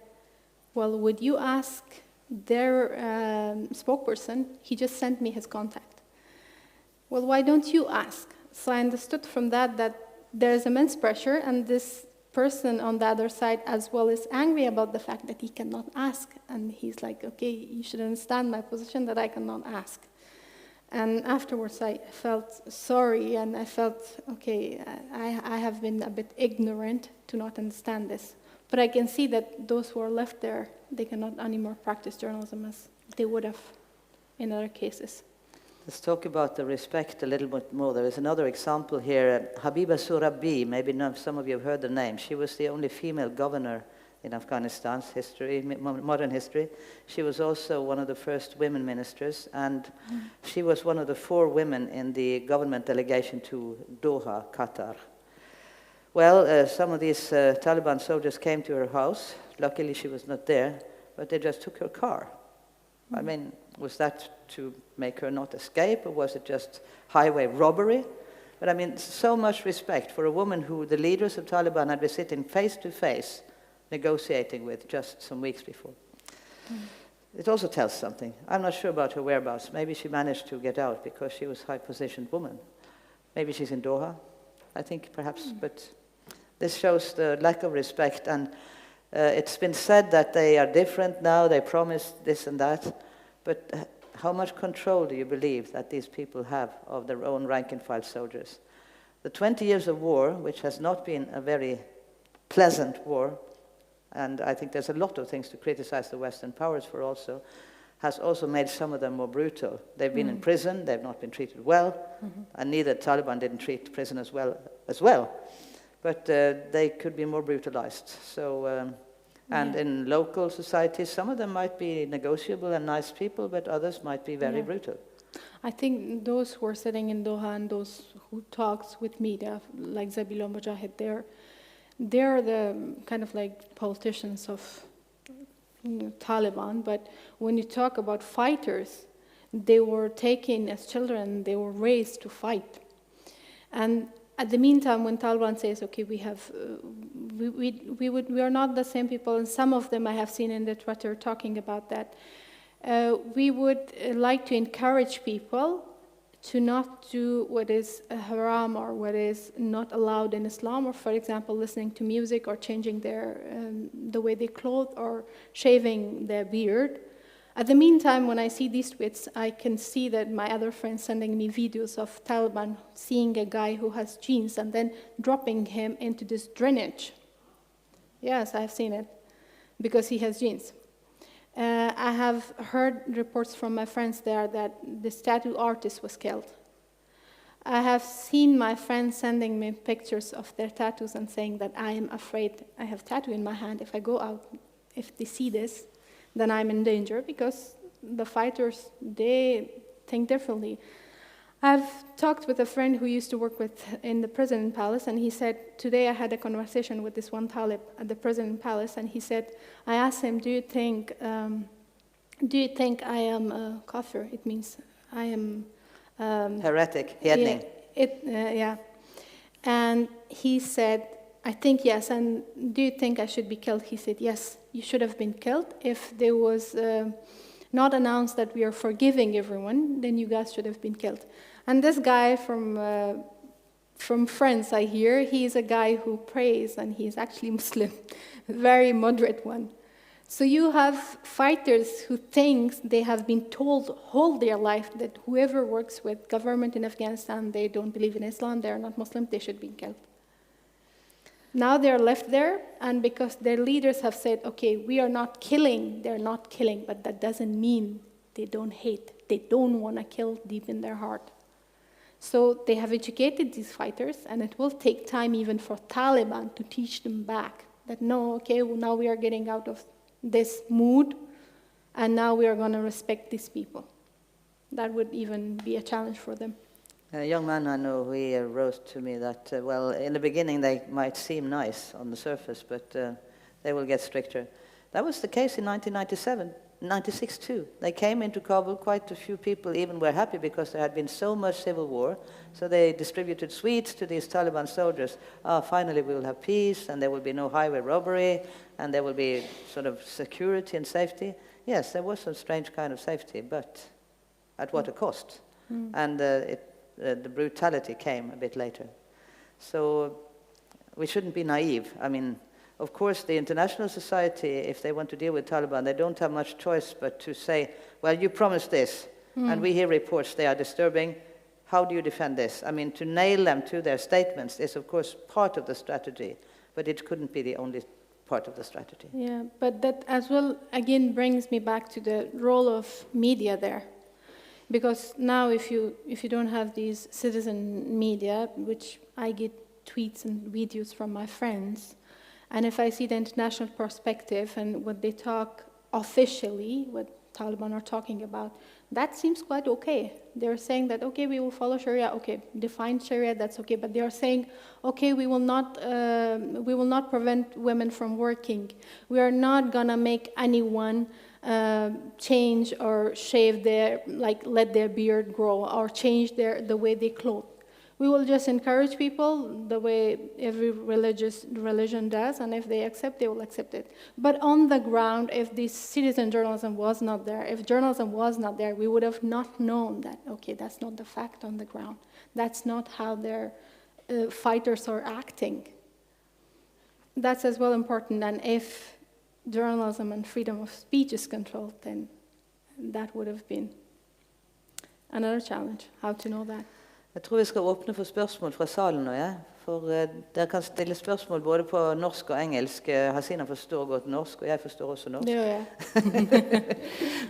well, would you ask their spokesperson? He just sent me his contact. Well, why don't you ask? So I understood from that there's immense pressure, and this person on the other side as well is angry about the fact that he cannot ask. And he's like, okay, you should understand my position that I cannot ask. And afterwards I felt sorry, and I felt, okay, I have been a bit ignorant to not understand this. But I can see that those who are left there, they cannot anymore practice journalism as they would have in other cases. Let's talk about the respect a little bit more. There is another example here. Habiba Sorabi, maybe some of you have heard the name. She was the only female governor in Afghanistan's history, modern history. She was also one of the first women ministers, and she was one of the 4 women in the government delegation to Doha, Qatar. Well, some of these Taliban soldiers came to her house. Luckily, she was not there, but they just took her car. I mean, was that to make her not escape, or was it just highway robbery? But I mean, so much respect for a woman who the leaders of Taliban had been sitting face to face negotiating with just some weeks before. It also tells something. I'm not sure about her whereabouts. Maybe she managed to get out because she was a high-positioned woman. Maybe she's in Doha, I think, perhaps. But this shows the lack of respect. And it's been said that they are different now, they promised this and that. But how much control do you believe that these people have of their own rank-and-file soldiers? The 20 years of war, which has not been a very pleasant war, and I think there's a lot of things to criticize the Western powers for also, has also made some of them more brutal. They've been in prison, they've not been treated well, and neither Taliban didn't treat prisoners well as well. But they could be more brutalized. So, and in local societies, some of them might be negotiable and nice people, but others might be very brutal. I think those who are sitting in Doha and those who talks with media, like Zabiullah Mujahid, they're the kind of like politicians of Taliban, but when you talk about fighters, they were taken as children, they were raised to fight. And at the meantime, when Taliban says, okay, we are not the same people, and some of them I have seen in the Twitter talking about that, we would like to encourage people to not do what is haram or what is not allowed in Islam, or for example, listening to music or changing the way they clothe or shaving their beard. At the meantime, when I see these tweets, I can see that my other friends sending me videos of Taliban seeing a guy who has jeans and then dropping him into this drainage. Yes, I've seen it, because he has jeans. I have heard reports from my friends there that this tattoo artist was killed. I have seen my friends sending me pictures of their tattoos and saying that I am afraid. I have a tattoo in my hand. If I go out, if they see this, then I'm in danger, because the fighters, they think differently. I've talked with a friend who used to work in the prison palace, and he said, today I had a conversation with this one Talib at the prison palace, and he said, I asked him, do you think I am a kafir? It means I am... heretic, hedning. Yeah. And he said, I think yes, and do you think I should be killed? He said, yes, you should have been killed. If there was not announced that we are forgiving everyone, then you guys should have been killed. And this guy from France, I hear, he's a guy who prays, and he's actually Muslim, very moderate one. So you have fighters who think they have been told all their life that whoever works with government in Afghanistan, they don't believe in Islam, they are not Muslim, they should be killed. Now they're left there, and because their leaders have said, okay, we are not killing, they're not killing, but that doesn't mean they don't hate. They don't want to kill deep in their heart. So they have educated these fighters, and it will take time even for Taliban to teach them back that no, okay, well, now we are getting out of this mood, and now we are going to respect these people. That would even be a challenge for them. A young man I know, he wrote to me that, well, in the beginning they might seem nice on the surface, but they will get stricter. That was the case in 1996 too. They came into Kabul, quite a few people even were happy because there had been so much civil war, so they distributed sweets to these Taliban soldiers. Finally we will have peace, and there will be no highway robbery, and there will be sort of security and safety. Yes, there was some strange kind of safety, but at what a cost. And the brutality came a bit later. So we shouldn't be naive. I mean, of course, the international society, if they want to deal with Taliban, they don't have much choice but to say, well, you promised this, and we hear reports they are disturbing. How do you defend this? I mean, to nail them to their statements is, of course, part of the strategy, but it couldn't be the only part of the strategy. Yeah, but that as well, again, brings me back to the role of media there. Because now if you don't have these citizen media, which I get tweets and videos from my friends, and if I see the international perspective and what they talk officially, what Taliban are talking about, that seems quite okay. They're saying that, okay, we will follow Sharia, okay, define Sharia, that's okay, but they are saying, okay, we will not prevent women from working. We are not gonna make anyone change or shave let their beard grow or change the way they clothe. We will just encourage people the way every religion does, and if they accept, they will accept it. But on the ground, if this citizen journalism was not there, if journalism was not there, we would have not known that, okay, that's not the fact on the ground. That's not how their fighters are acting. That's as well important, and if journalism and freedom of speech is controlled, then that would have been another challenge, how to know that. Jeg tror vi skal åpne for spørsmål fra salen nå, ja. For dere kan stille spørsmål både på norsk og engelsk. Hasina forstår godt norsk, og jeg forstår også norsk. Det gjør jeg.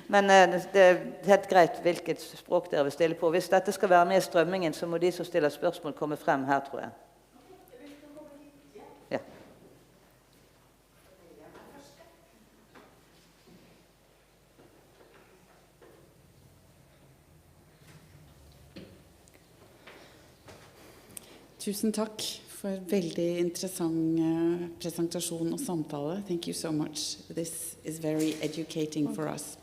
Men det er helt greit hvilket språk dere vil stille på. Hvis dette skal være med i strømmingen, så må de som stiller spørsmål komme frem her, tror jeg. Ja. Tusen takk for veldig interessant presentasjon og samtale. Thank you so much. This is very educating for us.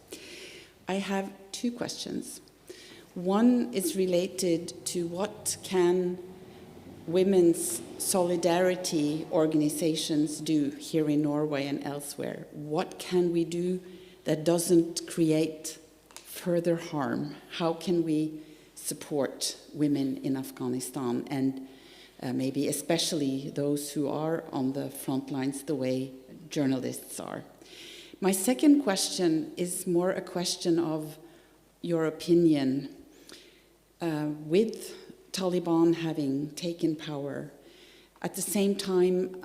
I have two questions. One is related to what can women's solidarity organizations do here in Norway and elsewhere? What can we do that doesn't create further harm? How can we support women in Afghanistan and maybe especially those who are on the front lines the way journalists are? My second question is more a question of your opinion. With Taliban having taken power, at the same time,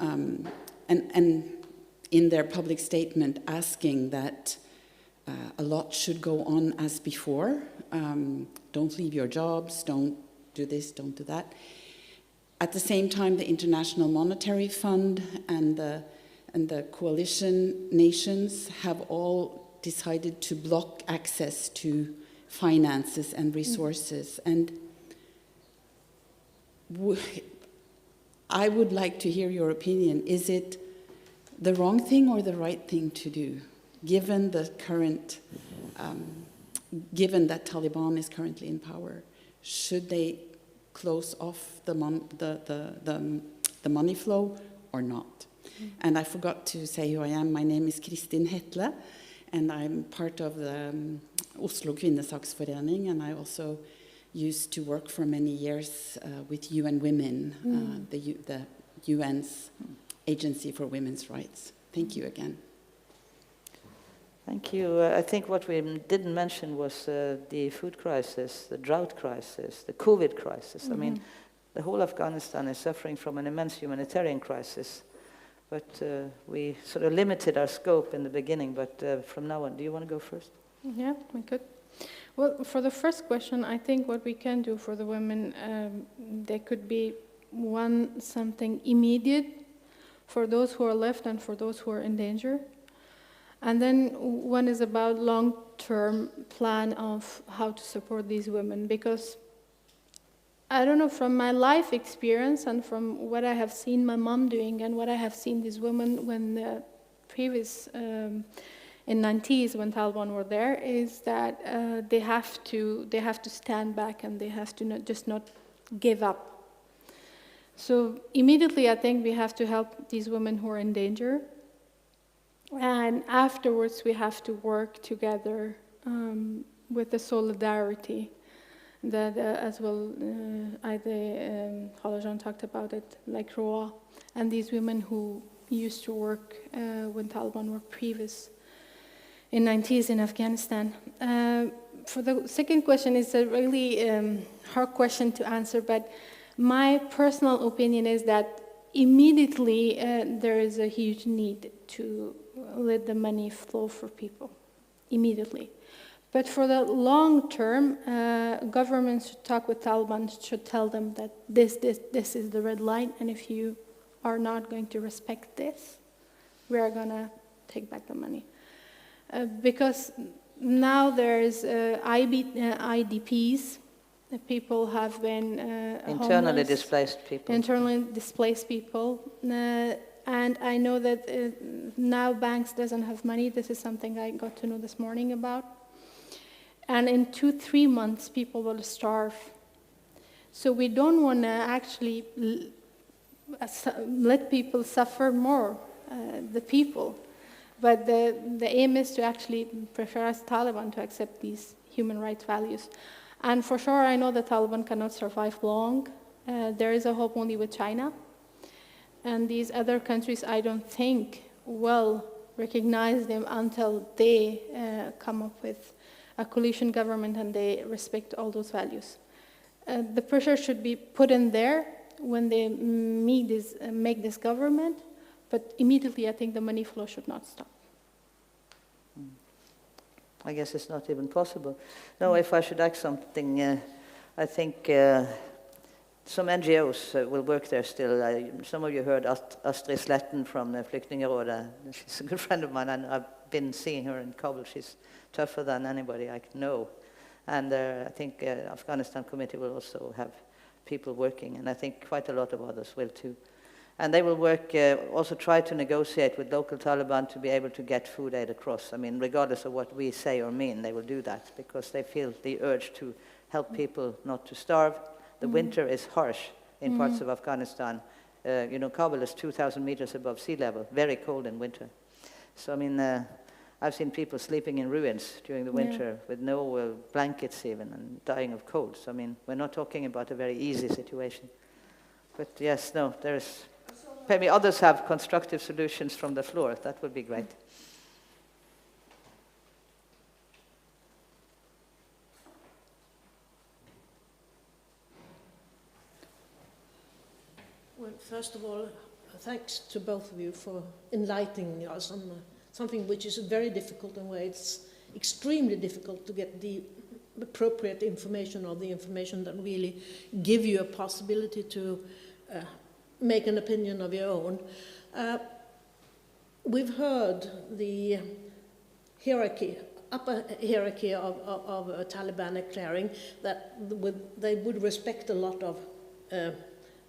and in their public statement asking that a lot should go on as before, don't leave your jobs, don't do this, don't do that. At the same time, the International Monetary Fund and the coalition nations have all decided to block access to finances and resources. And I would like to hear your opinion. Is it the wrong thing or the right thing to do, given the current, given that Taliban is currently in power? Should they close off the money flow, or not. And I forgot to say who I am. My name is Kristin Hetle, and I'm part of the Oslo Kvinnes Afghanistanutvalg, and I also used to work for many years with UN Women, the UN's Agency for Women's Rights. Thank you again. Thank you. I think what we didn't mention was the food crisis, the drought crisis, the COVID crisis. I mean, the whole Afghanistan is suffering from an immense humanitarian crisis. But we sort of limited our scope in the beginning, but from now on, do you want to go first? Yeah, we could. Well, for the first question, I think what we can do for the women, there could be something immediate for those who are left and for those who are in danger. And then one is about long-term plan of how to support these women, because I don't know, from my life experience and from what I have seen my mom doing and what I have seen these women when the previous, in 90s when Taliban were there, is that they have to stand back and they have to not give up. So immediately I think we have to help these women who are in danger. And afterwards we have to work together with the solidarity that as well Eide Halajan talked about it, like Roa, and these women who used to work when Taliban were previous in 90s in Afghanistan. For the second question, it's a really hard question to answer, but my personal opinion is that immediately there is a huge need to let the money flow for people, immediately. But for the long term, governments should talk with Taliban, should tell them that this is the red line, and if you are not going to respect this, we are going to take back the money. Because now there's IDPs, people have been internally homeless, displaced people. Internally displaced people. And I know that now banks doesn't have money. This is something I got to know this morning about. And in 2-3 months, people will starve. So we don't want to actually let people suffer more, the people. But the aim is to actually pressure us Taliban to accept these human rights values. And for sure, I know the Taliban cannot survive long. There is a hope only with China. And these other countries, I don't think, will recognize them until they come up with a coalition government and they respect all those values. The pressure should be put in there when they make this government, but immediately I think the money flow should not stop. I guess it's not even possible. No, if I should add something, I think some NGOs will work there still. Some of you heard Astrid Sletten from the Flyktningerådet. She's a good friend of mine, and I've been seeing her in Kabul. She's tougher than anybody I know. And I think Afghanistan Committee will also have people working, and I think quite a lot of others will too. And they will work, also try to negotiate with local Taliban to be able to get food aid across. I mean, regardless of what we say or mean, they will do that because they feel the urge to help people not to starve. The winter is harsh in parts of Afghanistan. You know, Kabul is 2,000 meters above sea level, very cold in winter. So, I mean, I've seen people sleeping in ruins during the winter with no blankets even and dying of cold. So, I mean, we're not talking about a very easy situation. But yes, no, there's... Maybe others have constructive solutions from the floor. That would be great. Well, first of all, thanks to both of you for enlightening us on something which is very difficult in a way. It's extremely difficult to get the appropriate information or the information that really give you a possibility to make an opinion of your own. We've heard the hierarchy, upper hierarchy of a Taliban declaring that they would respect a lot of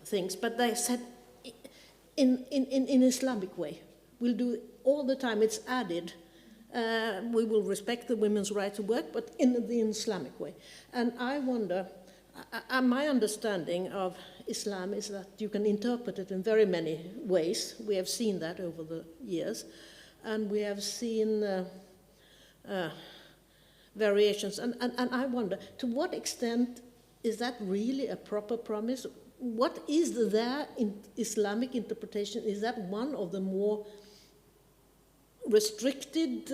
things, but they said in Islamic way. We'll do all the time, it's added. We will respect the women's right to work, but in the Islamic way. And I wonder, My understanding of Islam is that you can interpret it in very many ways. We have seen that over the years, and we have seen variations. And I wonder, to what extent is that really a proper promise? What is their Islamic interpretation? Is that one of the more restricted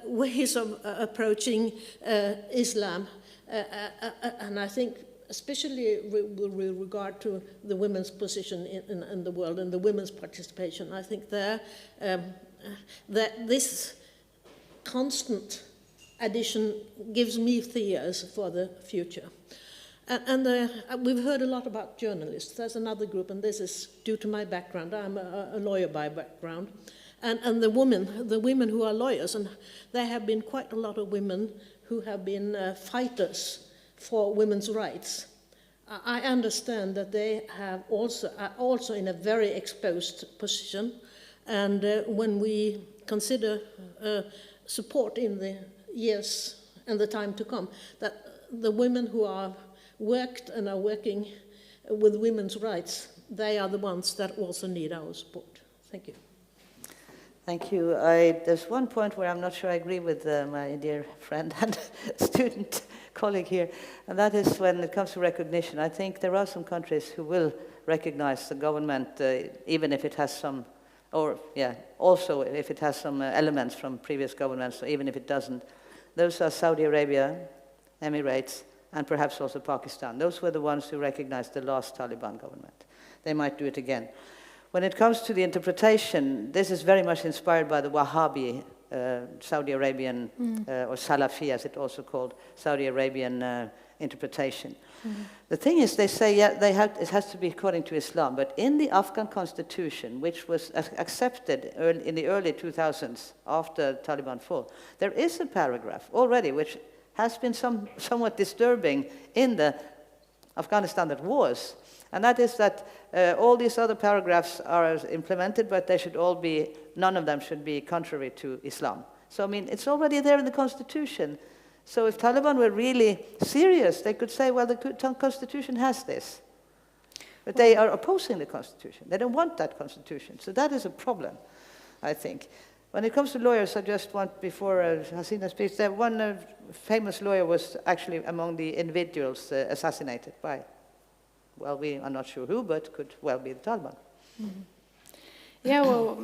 ways of approaching Islam? And I think, especially with regard to the women's position in the world and the women's participation, I think that this constant addition gives me fears for the future. And we've heard a lot about journalists. There's another group, and this is due to my background. I'm a lawyer by background. And the women who are lawyers, and there have been quite a lot of women who have been fighters for women's rights. I understand that they have are also in a very exposed position, and when we consider support in the years and the time to come, that the women who are worked and are working with women's rights, they are the ones that also need our support. Thank you. Thank you. There's one point where I'm not sure I agree with my dear friend and student colleague here, and that is when it comes to recognition. I think there are some countries who will recognize the government, even if it has some, also if it has some elements from previous governments, so even if it doesn't. Those are Saudi Arabia, Emirates, and perhaps also Pakistan. Those were the ones who recognized the last Taliban government. They might do it again. When it comes to the interpretation, this is very much inspired by the Wahhabi, Saudi Arabian, or Salafi, as it's also called, Saudi Arabian interpretation. Mm-hmm. The thing is, they say, it has to be according to Islam, but in the Afghan constitution, which was accepted in the early 2000s, after Taliban fall, there is a paragraph already which has been somewhat disturbing in the Afghanistan that was, and that is that all these other paragraphs are implemented, but they should all be, none of them should be contrary to Islam. So, I mean, it's already there in the constitution. So if Taliban were really serious, they could say, well, the constitution has this. But they are opposing the constitution. They don't want that constitution. So that is a problem, I think. When it comes to lawyers, I just want, before Hasime speaks, that one famous lawyer was actually among the individuals assassinated by, well, we are not sure who, but could well be the Taliban. Mm-hmm. Yeah, well,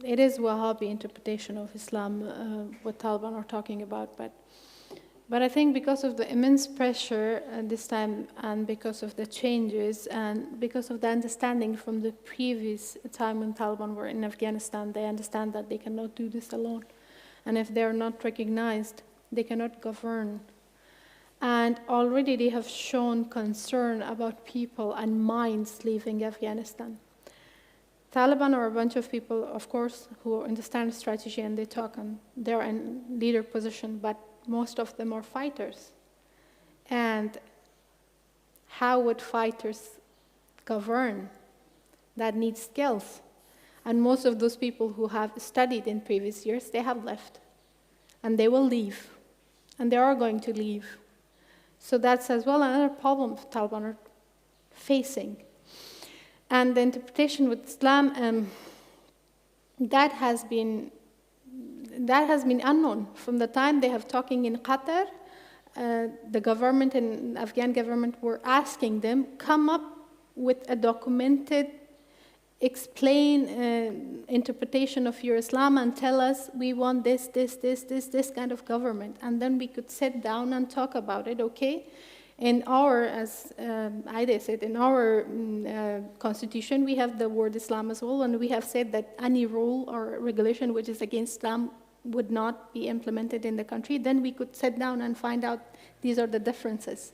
it is Wahhabi interpretation of Islam, what Taliban are talking about, but I think because of the immense pressure this time, and because of the changes, and because of the understanding from the previous time when Taliban were in Afghanistan, they understand that they cannot do this alone. And if they are not recognized, they cannot govern. And already they have shown concern about people and minds leaving Afghanistan. Taliban are a bunch of people, of course, who understand strategy and they talk, and they're in leader position, but most of them are fighters. And how would fighters govern? That needs skills. And most of those people who have studied in previous years, they have left. And they will leave. And they are going to leave. So that's as well another problem Taliban are facing. And the interpretation with Islam, that has been unknown. From the time they have talking in Qatar, the government and Afghan government were asking them, come up with a documented, explain interpretation of your Islam and tell us we want this kind of government. And then we could sit down and talk about it, okay? In our, as Eide said, in our constitution, we have the word Islam as well, and we have said that any rule or regulation which is against Islam would not be implemented in the country. Then we could sit down and find out these are the differences,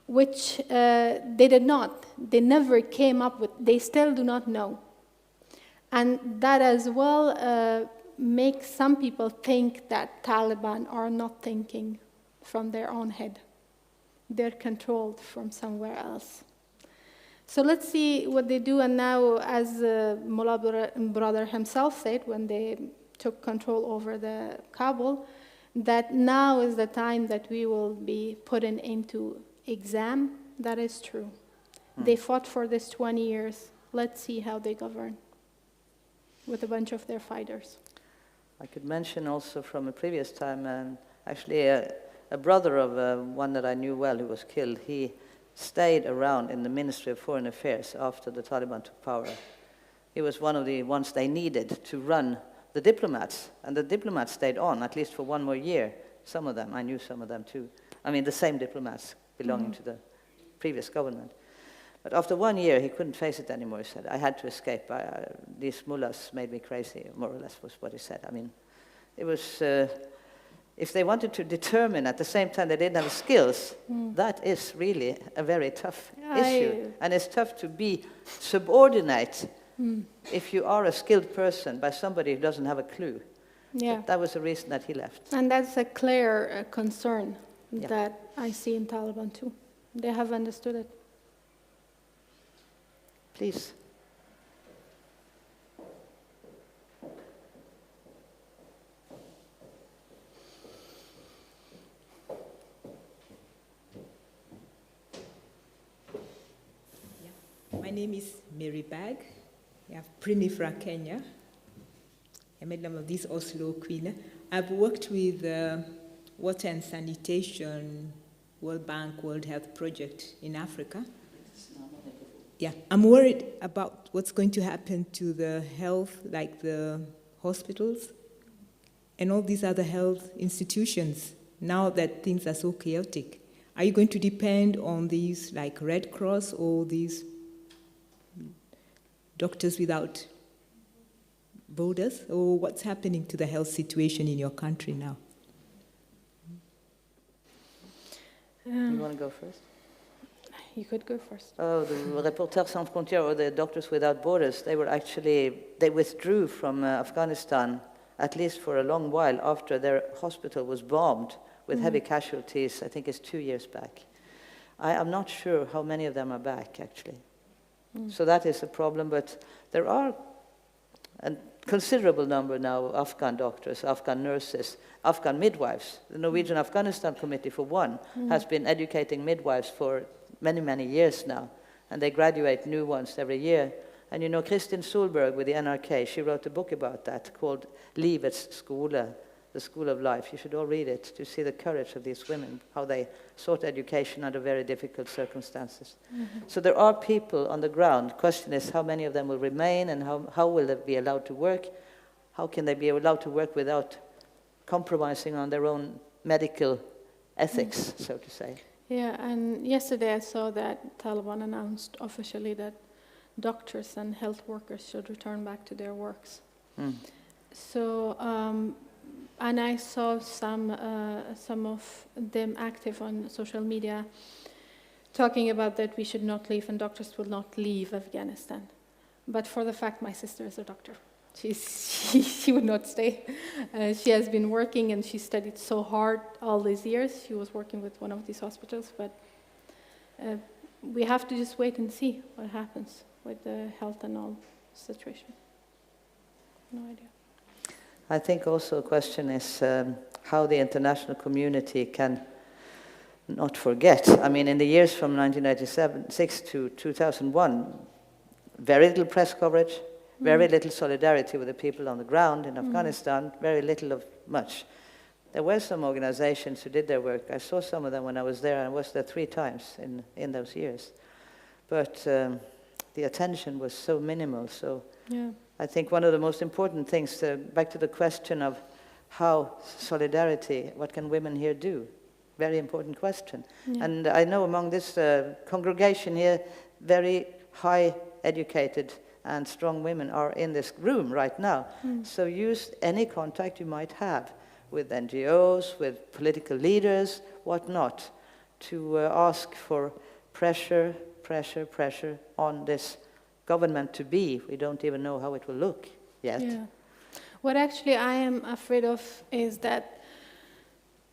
which they did not. They never came up with, they still do not know. And that as well makes some people think that Taliban are not thinking from their own head. They're controlled from somewhere else. So let's see what they do. And now, as Mullah brother himself said when they took control over the Kabul, that now is the time that we will be putting into exam, that is true. They fought for this 20 years. Let's see how they govern with a bunch of their fighters. I could mention also from a previous time, actually a brother of one that I knew well who was killed, he stayed around in the Ministry of Foreign Affairs after the Taliban took power. He was one of the ones they needed to run the diplomats, and the diplomats stayed on at least for 1 more year. Some of them, I knew some of them too. I mean, the same diplomats belonging to the previous government. But after 1 year, he couldn't face it anymore. He said, I had to escape. These mullahs made me crazy, more or less was what he said. I mean, it was, if they wanted to determine at the same time they didn't have skills, that is really a very tough issue. And it's tough to be subordinate if you are a skilled person by somebody who doesn't have a clue. Yeah. That was the reason that he left. And that's a clear concern that I see in Taliban too. They have understood it. Please. My name is Mary Bag. I'm Prinifra, Kenya. I'm a member of this Oslo Kvinner. I've worked with water and sanitation, World Bank, World Health Project in Africa. Yeah, I'm worried about what's going to happen to the health, like the hospitals and all these other health institutions now that things are so chaotic. Are you going to depend on these, like Red Cross or these Doctors Without Borders, or what's happening to the health situation in your country now? You want to go first? You could go first. Oh, the Reporters Sans Frontières, or the Doctors Without Borders, they withdrew from Afghanistan, at least for a long while, after their hospital was bombed with heavy casualties. I think it's 2 years back. I am not sure how many of them are back, actually. So that is a problem, but there are a considerable number now of Afghan doctors, Afghan nurses, Afghan midwives. The Norwegian Afghanistan Committee, for one, has been educating midwives for many, many years now, and they graduate new ones every year. And you know, Kristin Solberg with the NRK, she wrote a book about that called Livets skole, the School of Life. You should all read it to see the courage of these women, how they sought education under very difficult circumstances. So there are people on the ground. The question is how many of them will remain, and how will they be allowed to work? How can they be allowed to work without compromising on their own medical ethics, so to say? Yeah, and yesterday I saw that Taliban announced officially that doctors and health workers should return back to their works. So, and I saw some of them active on social media talking about that we should not leave and doctors will not leave Afghanistan. But for the fact my sister is a doctor, she would not stay. She has been working and she studied so hard all these years. She was working with one of these hospitals, but we have to just wait and see what happens with the health and all situation. No idea. I think also a question is how the international community can not forget. I mean, in the years from 1996 to 2001, very little press coverage, very little solidarity with the people on the ground in Afghanistan, very little of much. There were some organizations who did their work. I saw some of them when I was there. I was there 3 times in those years. But the attention was so minimal. So I think one of the most important things, back to the question of how solidarity, what can women here do? Very important question. And I know among this congregation here, very high educated and strong women are in this room right now. So use any contact you might have with NGOs, with political leaders, whatnot, to ask for pressure on this government to be. We don't even know how it will look yet. Yeah. What actually I am afraid of is that,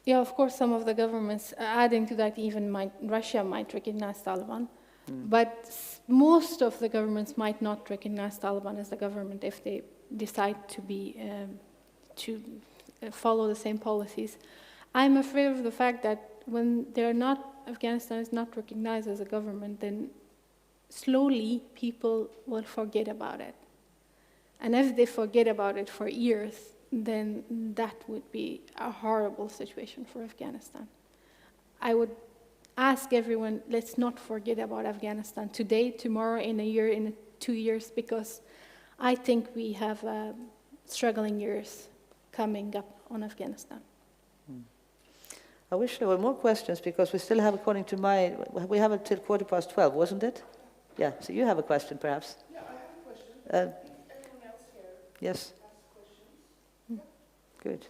yeah, of course, some of the governments, adding to that, even Russia might recognize Taliban, but most of the governments might not recognize Taliban as the government if they decide to follow the same policies. I'm afraid of the fact that when Afghanistan is not recognized as a government, then slowly people will forget about it. And if they forget about it for years, then that would be a horrible situation for Afghanistan. I would ask everyone, let's not forget about Afghanistan today, tomorrow, in a year, in 2 years, because I think we have struggling years coming up on Afghanistan. I wish there were more questions, because we still have, according to we have until 12:15, wasn't it? Yeah, so you have a question, perhaps? Yeah, I have a question. Anyone else here? Yes. Ask questions? Good.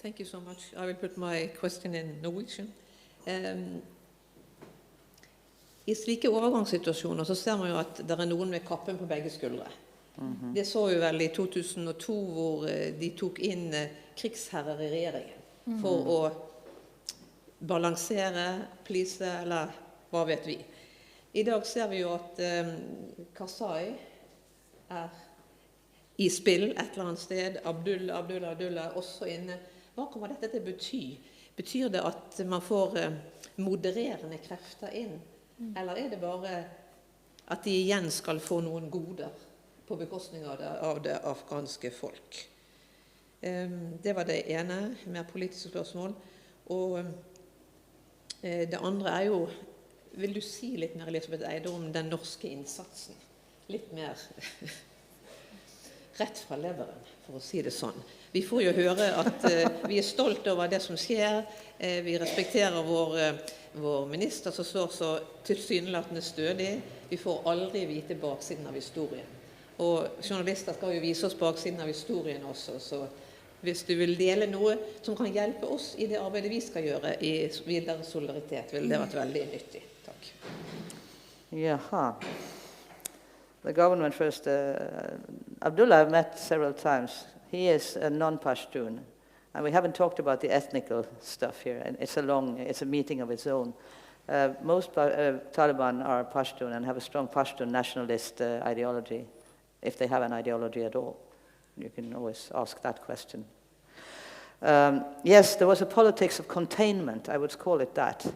Thank you so much. I will put my question in Norwegian. I slike overgangssituasjoner så ser man jo at det noen med kappen på begge skuldre. Det så jo vel i 2002 hvor de tok inn krigsherrer i regjeringen for å balansere, please, eller hva vet vi. I dag ser vi jo at Karzai i spill et eller annet sted, Abdullah også inne. Hva kommer dette til å bety? Betyr det at man får modererende krefter inn? Eller det bare at de igjen skal få noen goder på bekostning av det afghanske folk? Det var det ene, mer politiske spørsmål. Og det andre jo, vil du si litt mer, Elisabeth Eide, om den norske innsatsen? Litt mer rett fra leveren, for å si det sånn. Vi får jo høre at vi stolt over det som skjer, vi respekterer vår minister som står så tilsynelatende stødig. Vi får aldri vite baksiden av historien. Og journalister skal jo vise oss baksiden av historien også, så hvis du vil dele noe som kan hjelpe oss i det arbeidet vi skal gjøre i videre solidaritet, vil det vært veldig nyttig. Takk. Jaha. The government first. Abdullah I've met several times. He is a non-Pashtun. And we haven't talked about the ethnical stuff here. And it's a meeting of its own. Most Taliban are Pashtun and have a strong Pashtun nationalist ideology, if they have an ideology at all. You can always ask that question. Yes, there was a politics of containment, I would call it that.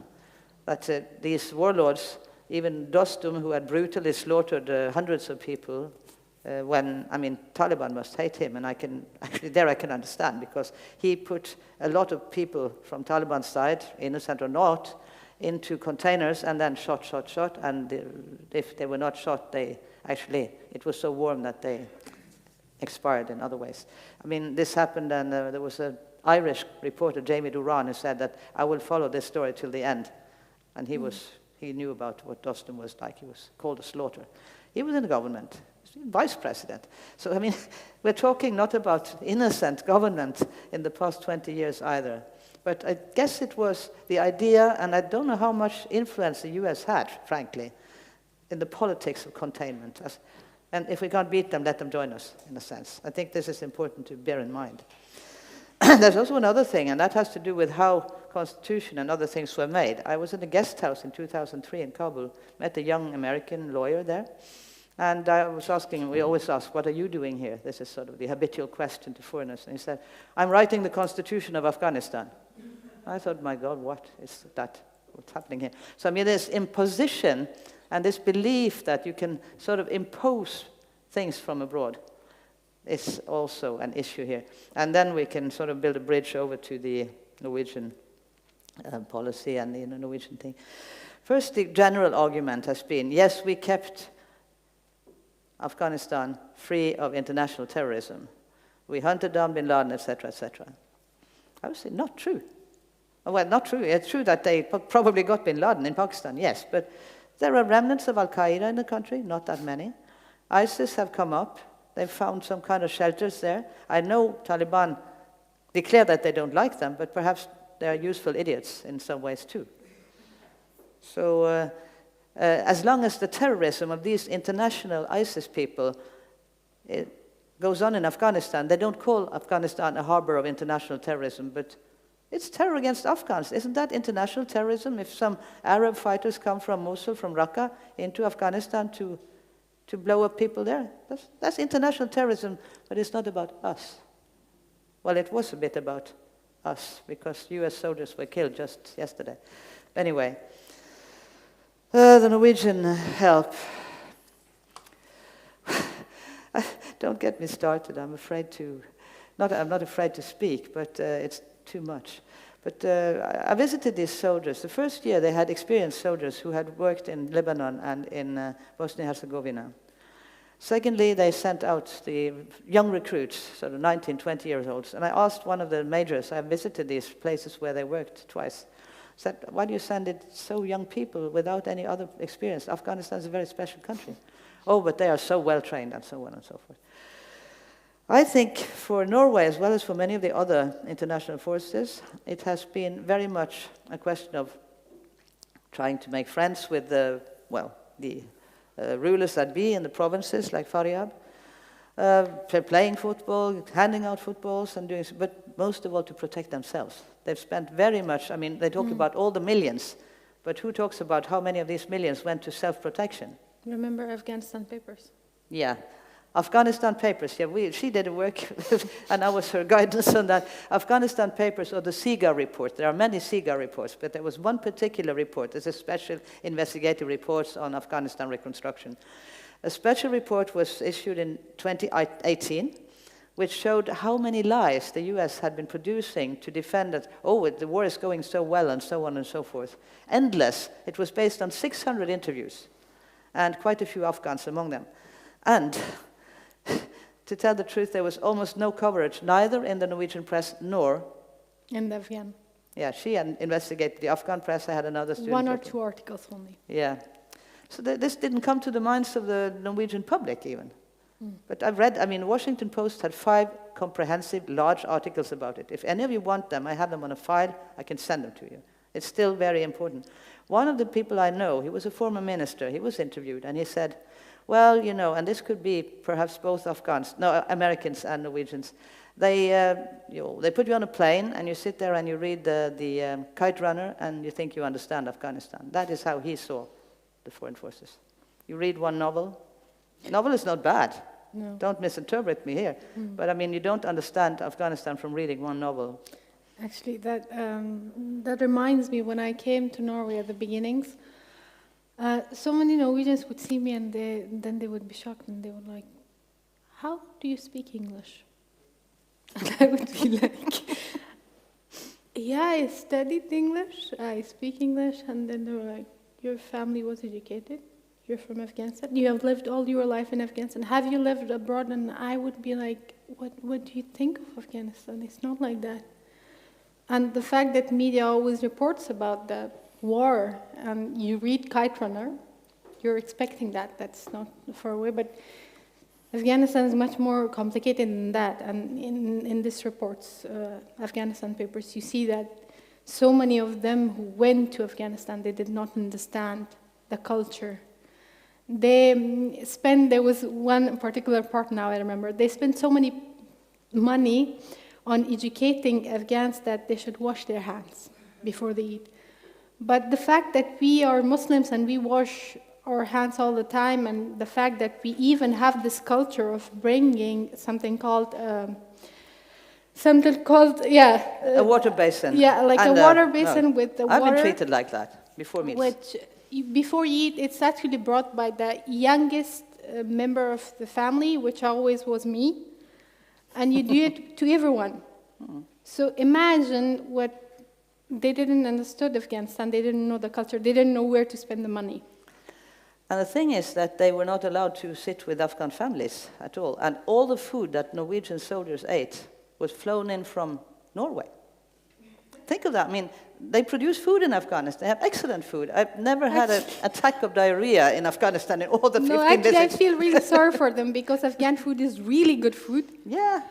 That these warlords, even Dostum, who had brutally slaughtered hundreds of people, Taliban must hate him, and I can understand, because he put a lot of people from Taliban's side, innocent or not, into containers and then shot, and if they were not shot, it was so warm that they expired in other ways. This happened, and there was an Irish reporter, Jamie Duran, who said that I will follow this story till the end, and he knew about what Dostum was like. He was called a slaughter. He was in the government, vice president. So, we're talking not about innocent government in the past 20 years either. But I guess it was the idea, and I don't know how much influence the US had, frankly, in the politics of containment. And if we can't beat them, let them join us, in a sense. I think this is important to bear in mind. There's also another thing, and that has to do with how Constitution and other things were made. I was in a guest house in 2003 in Kabul, met a young American lawyer there, and I was asking, we always ask, what are you doing here? This is sort of the habitual question to foreigners. And he said, I'm writing the Constitution of Afghanistan. I thought, my God, what is that? What's happening here? So this imposition and this belief that you can sort of impose things from abroad is also an issue here. And then we can sort of build a bridge over to the Norwegian policy and the Norwegian thing. First, the general argument has been, yes, we kept Afghanistan free of international terrorism. We hunted down bin Laden, etc., etc. I would say not true. Well, not true. It's true that they probably got bin Laden in Pakistan, yes, but there are remnants of Al-Qaeda in the country, not that many. ISIS have come up. They've found some kind of shelters there. I know Taliban declare that they don't like them, but perhaps they are useful idiots in some ways too. So as long as the terrorism of these international ISIS people goes on in Afghanistan, they don't call Afghanistan a harbor of international terrorism, but it's terror against Afghans. Isn't that international terrorism if some Arab fighters come from Mosul, from Raqqa, into Afghanistan to to blow up people there. That's international terrorism, but it's not about us. Well, it was a bit about us, because US soldiers were killed just yesterday. Anyway, the Norwegian help. Don't get me started. I'm not afraid to speak, but it's too much. But I visited these soldiers. The first year they had experienced soldiers who had worked in Lebanon and in Bosnia-Herzegovina. Secondly, they sent out the young recruits, sort of 19, 20 years old. And I asked one of the majors, I visited these places where they worked twice, said, why do you send it so young people without any other experience? Afghanistan is a very special country. Oh, but they are so well trained, and so on and so forth. I think for Norway, as well as for many of the other international forces, it has been very much a question of trying to make friends with the rulers that be in the provinces, like Faryab, playing football, handing out footballs, and doing, but most of all to protect themselves. They've spent very much, I mean, they talk about all the millions, but who talks about how many of these millions went to self-protection? Remember Afghanistan papers? Yeah. Afghanistan papers, yeah, she did a work, and I was her guidance on that. Afghanistan papers, or the SIGA report. There are many SIGA reports, but there was one particular report. There's a special investigative report on Afghanistan reconstruction. A special report was issued in 2018, which showed how many lies the US had been producing to defend that, oh, the war is going so well, and so on and so forth. Endless. It was based on 600 interviews, and quite a few Afghans among them. And to tell the truth, there was almost no coverage, neither in the Norwegian press nor In the Afghan. Yeah, she had investigated the Afghan press. I had another student. One or two articles only. Yeah. So this didn't come to the minds of the Norwegian public even. But I've read, I mean, Washington Post had 5 comprehensive, large articles about it. If any of you want them, I have them on a file. I can send them to you. It's still very important. One of the people I know, he was a former minister, he was interviewed, and he said, well, you know, and this could be perhaps both Americans and Norwegians. They put you on a plane, and you sit there and you read the Kite Runner, and you think you understand Afghanistan. That is how he saw the foreign forces. You read one novel. Novel is not bad. No. Don't misinterpret me here. But I mean, you don't understand Afghanistan from reading one novel. Actually, that reminds me, when I came to Norway at the beginnings, so many Norwegians would see me, and then they would be shocked, and they would like, how do you speak English? And I would be like, yeah, I studied English, I speak English. And then they were like, your family was educated? You're from Afghanistan? You have lived all your life in Afghanistan? Have you lived abroad? And I would be like, what do you think of Afghanistan? It's not like that. And the fact that media always reports about the war, and you read Kite Runner, you're expecting that. That's not far away. But Afghanistan is much more complicated than that. And in these reports, Afghanistan papers, you see that so many of them who went to Afghanistan, they did not understand the culture. There was one particular part now I remember, they spent so many money on educating Afghans that they should wash their hands before they eat. But the fact that we are Muslims and we wash our hands all the time, and the fact that we even have this culture of bringing something called a water basin. Yeah, like a water basin with the water. I've been treated like that before meals. Which, before you eat, it's actually brought by the youngest member of the family, which always was me. And you do it to everyone. So imagine what they didn't understand Afghanistan. They didn't know the culture. They didn't know where to spend the money. And the thing is that they were not allowed to sit with Afghan families at all. And all the food that Norwegian soldiers ate was flown in from Norway. Think of that. I mean, they produce food in Afghanistan. They have excellent food. I've never had an attack of diarrhea in Afghanistan in all the 15 actually, visits. I feel really sorry for them, because Afghan food is really good food. Yeah.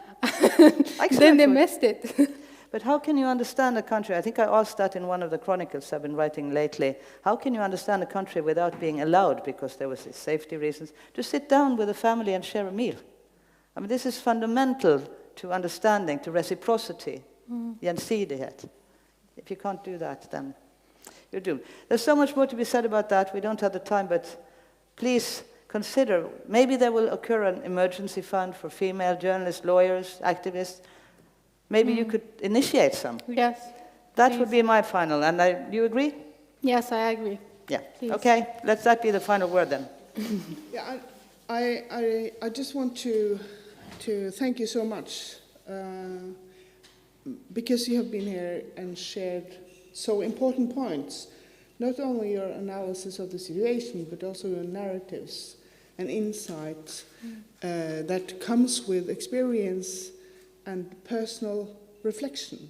Then they missed it. But how can you understand a country? I think I asked that in one of the chronicles I've been writing lately. How can you understand a country without being allowed, because there was safety reasons, to sit down with a family and share a meal? I mean, this is fundamental to understanding, to reciprocity, gjensidighet. If you can't do that, then you're doomed. There's so much more to be said about that. We don't have the time, but please consider, maybe there will occur an emergency fund for female journalists, lawyers, activists. Maybe you could initiate some. Yes. That Please. would be my final, and you agree? Yes, I agree. Yeah. Please. Okay, let that be the final word then. Yeah, I just want to thank you so much because you have been here and shared so important points, not only your analysis of the situation, but also your narratives and insights that comes with experience and personal reflection.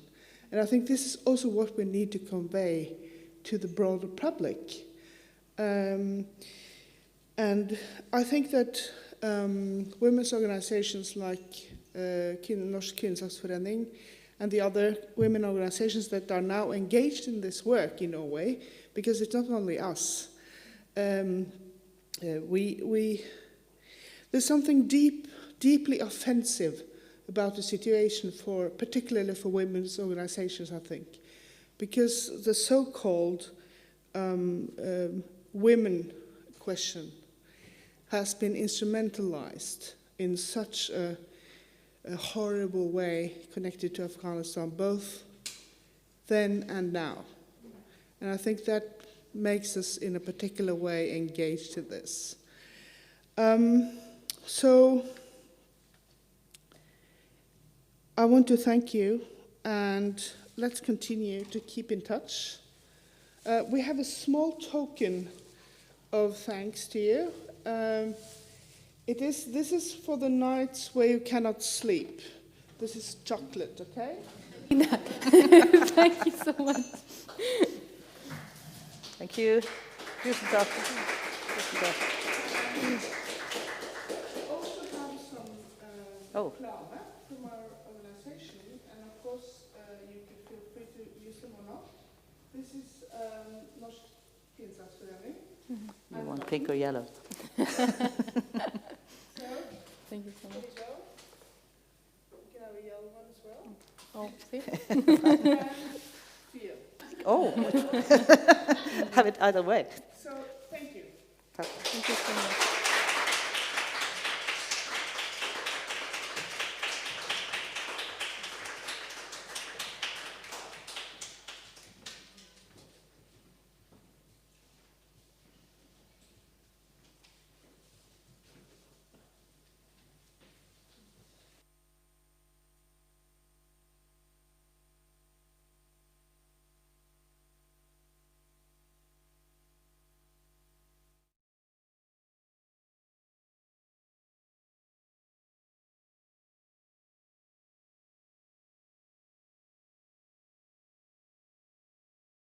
And I think this is also what we need to convey to the broader public. And I think that women's organizations like Norske PENs Afghanistanutvalg and the other women organizations that are now engaged in this work in Norway, because it's not only us, there's something deeply offensive about the situation, particularly for women's organizations, I think, because the so-called women question has been instrumentalized in such a horrible way connected to Afghanistan, both then and now. And I think that makes us in a particular way engaged in this. So I want to thank you, and let's continue to keep in touch. We have a small token of thanks to you. This is for the nights where you cannot sleep. This is chocolate, okay? Thank you so much. Thank you. Also have some planer from our organization, and of course you can feel free to use them or not. This is Norske PENs Afghanistanutvalg. You want pink or yellow? Thank you so much. You can have a yellow one as well. Oh, see? Oh, have it either way. So, thank you. Thank you so much.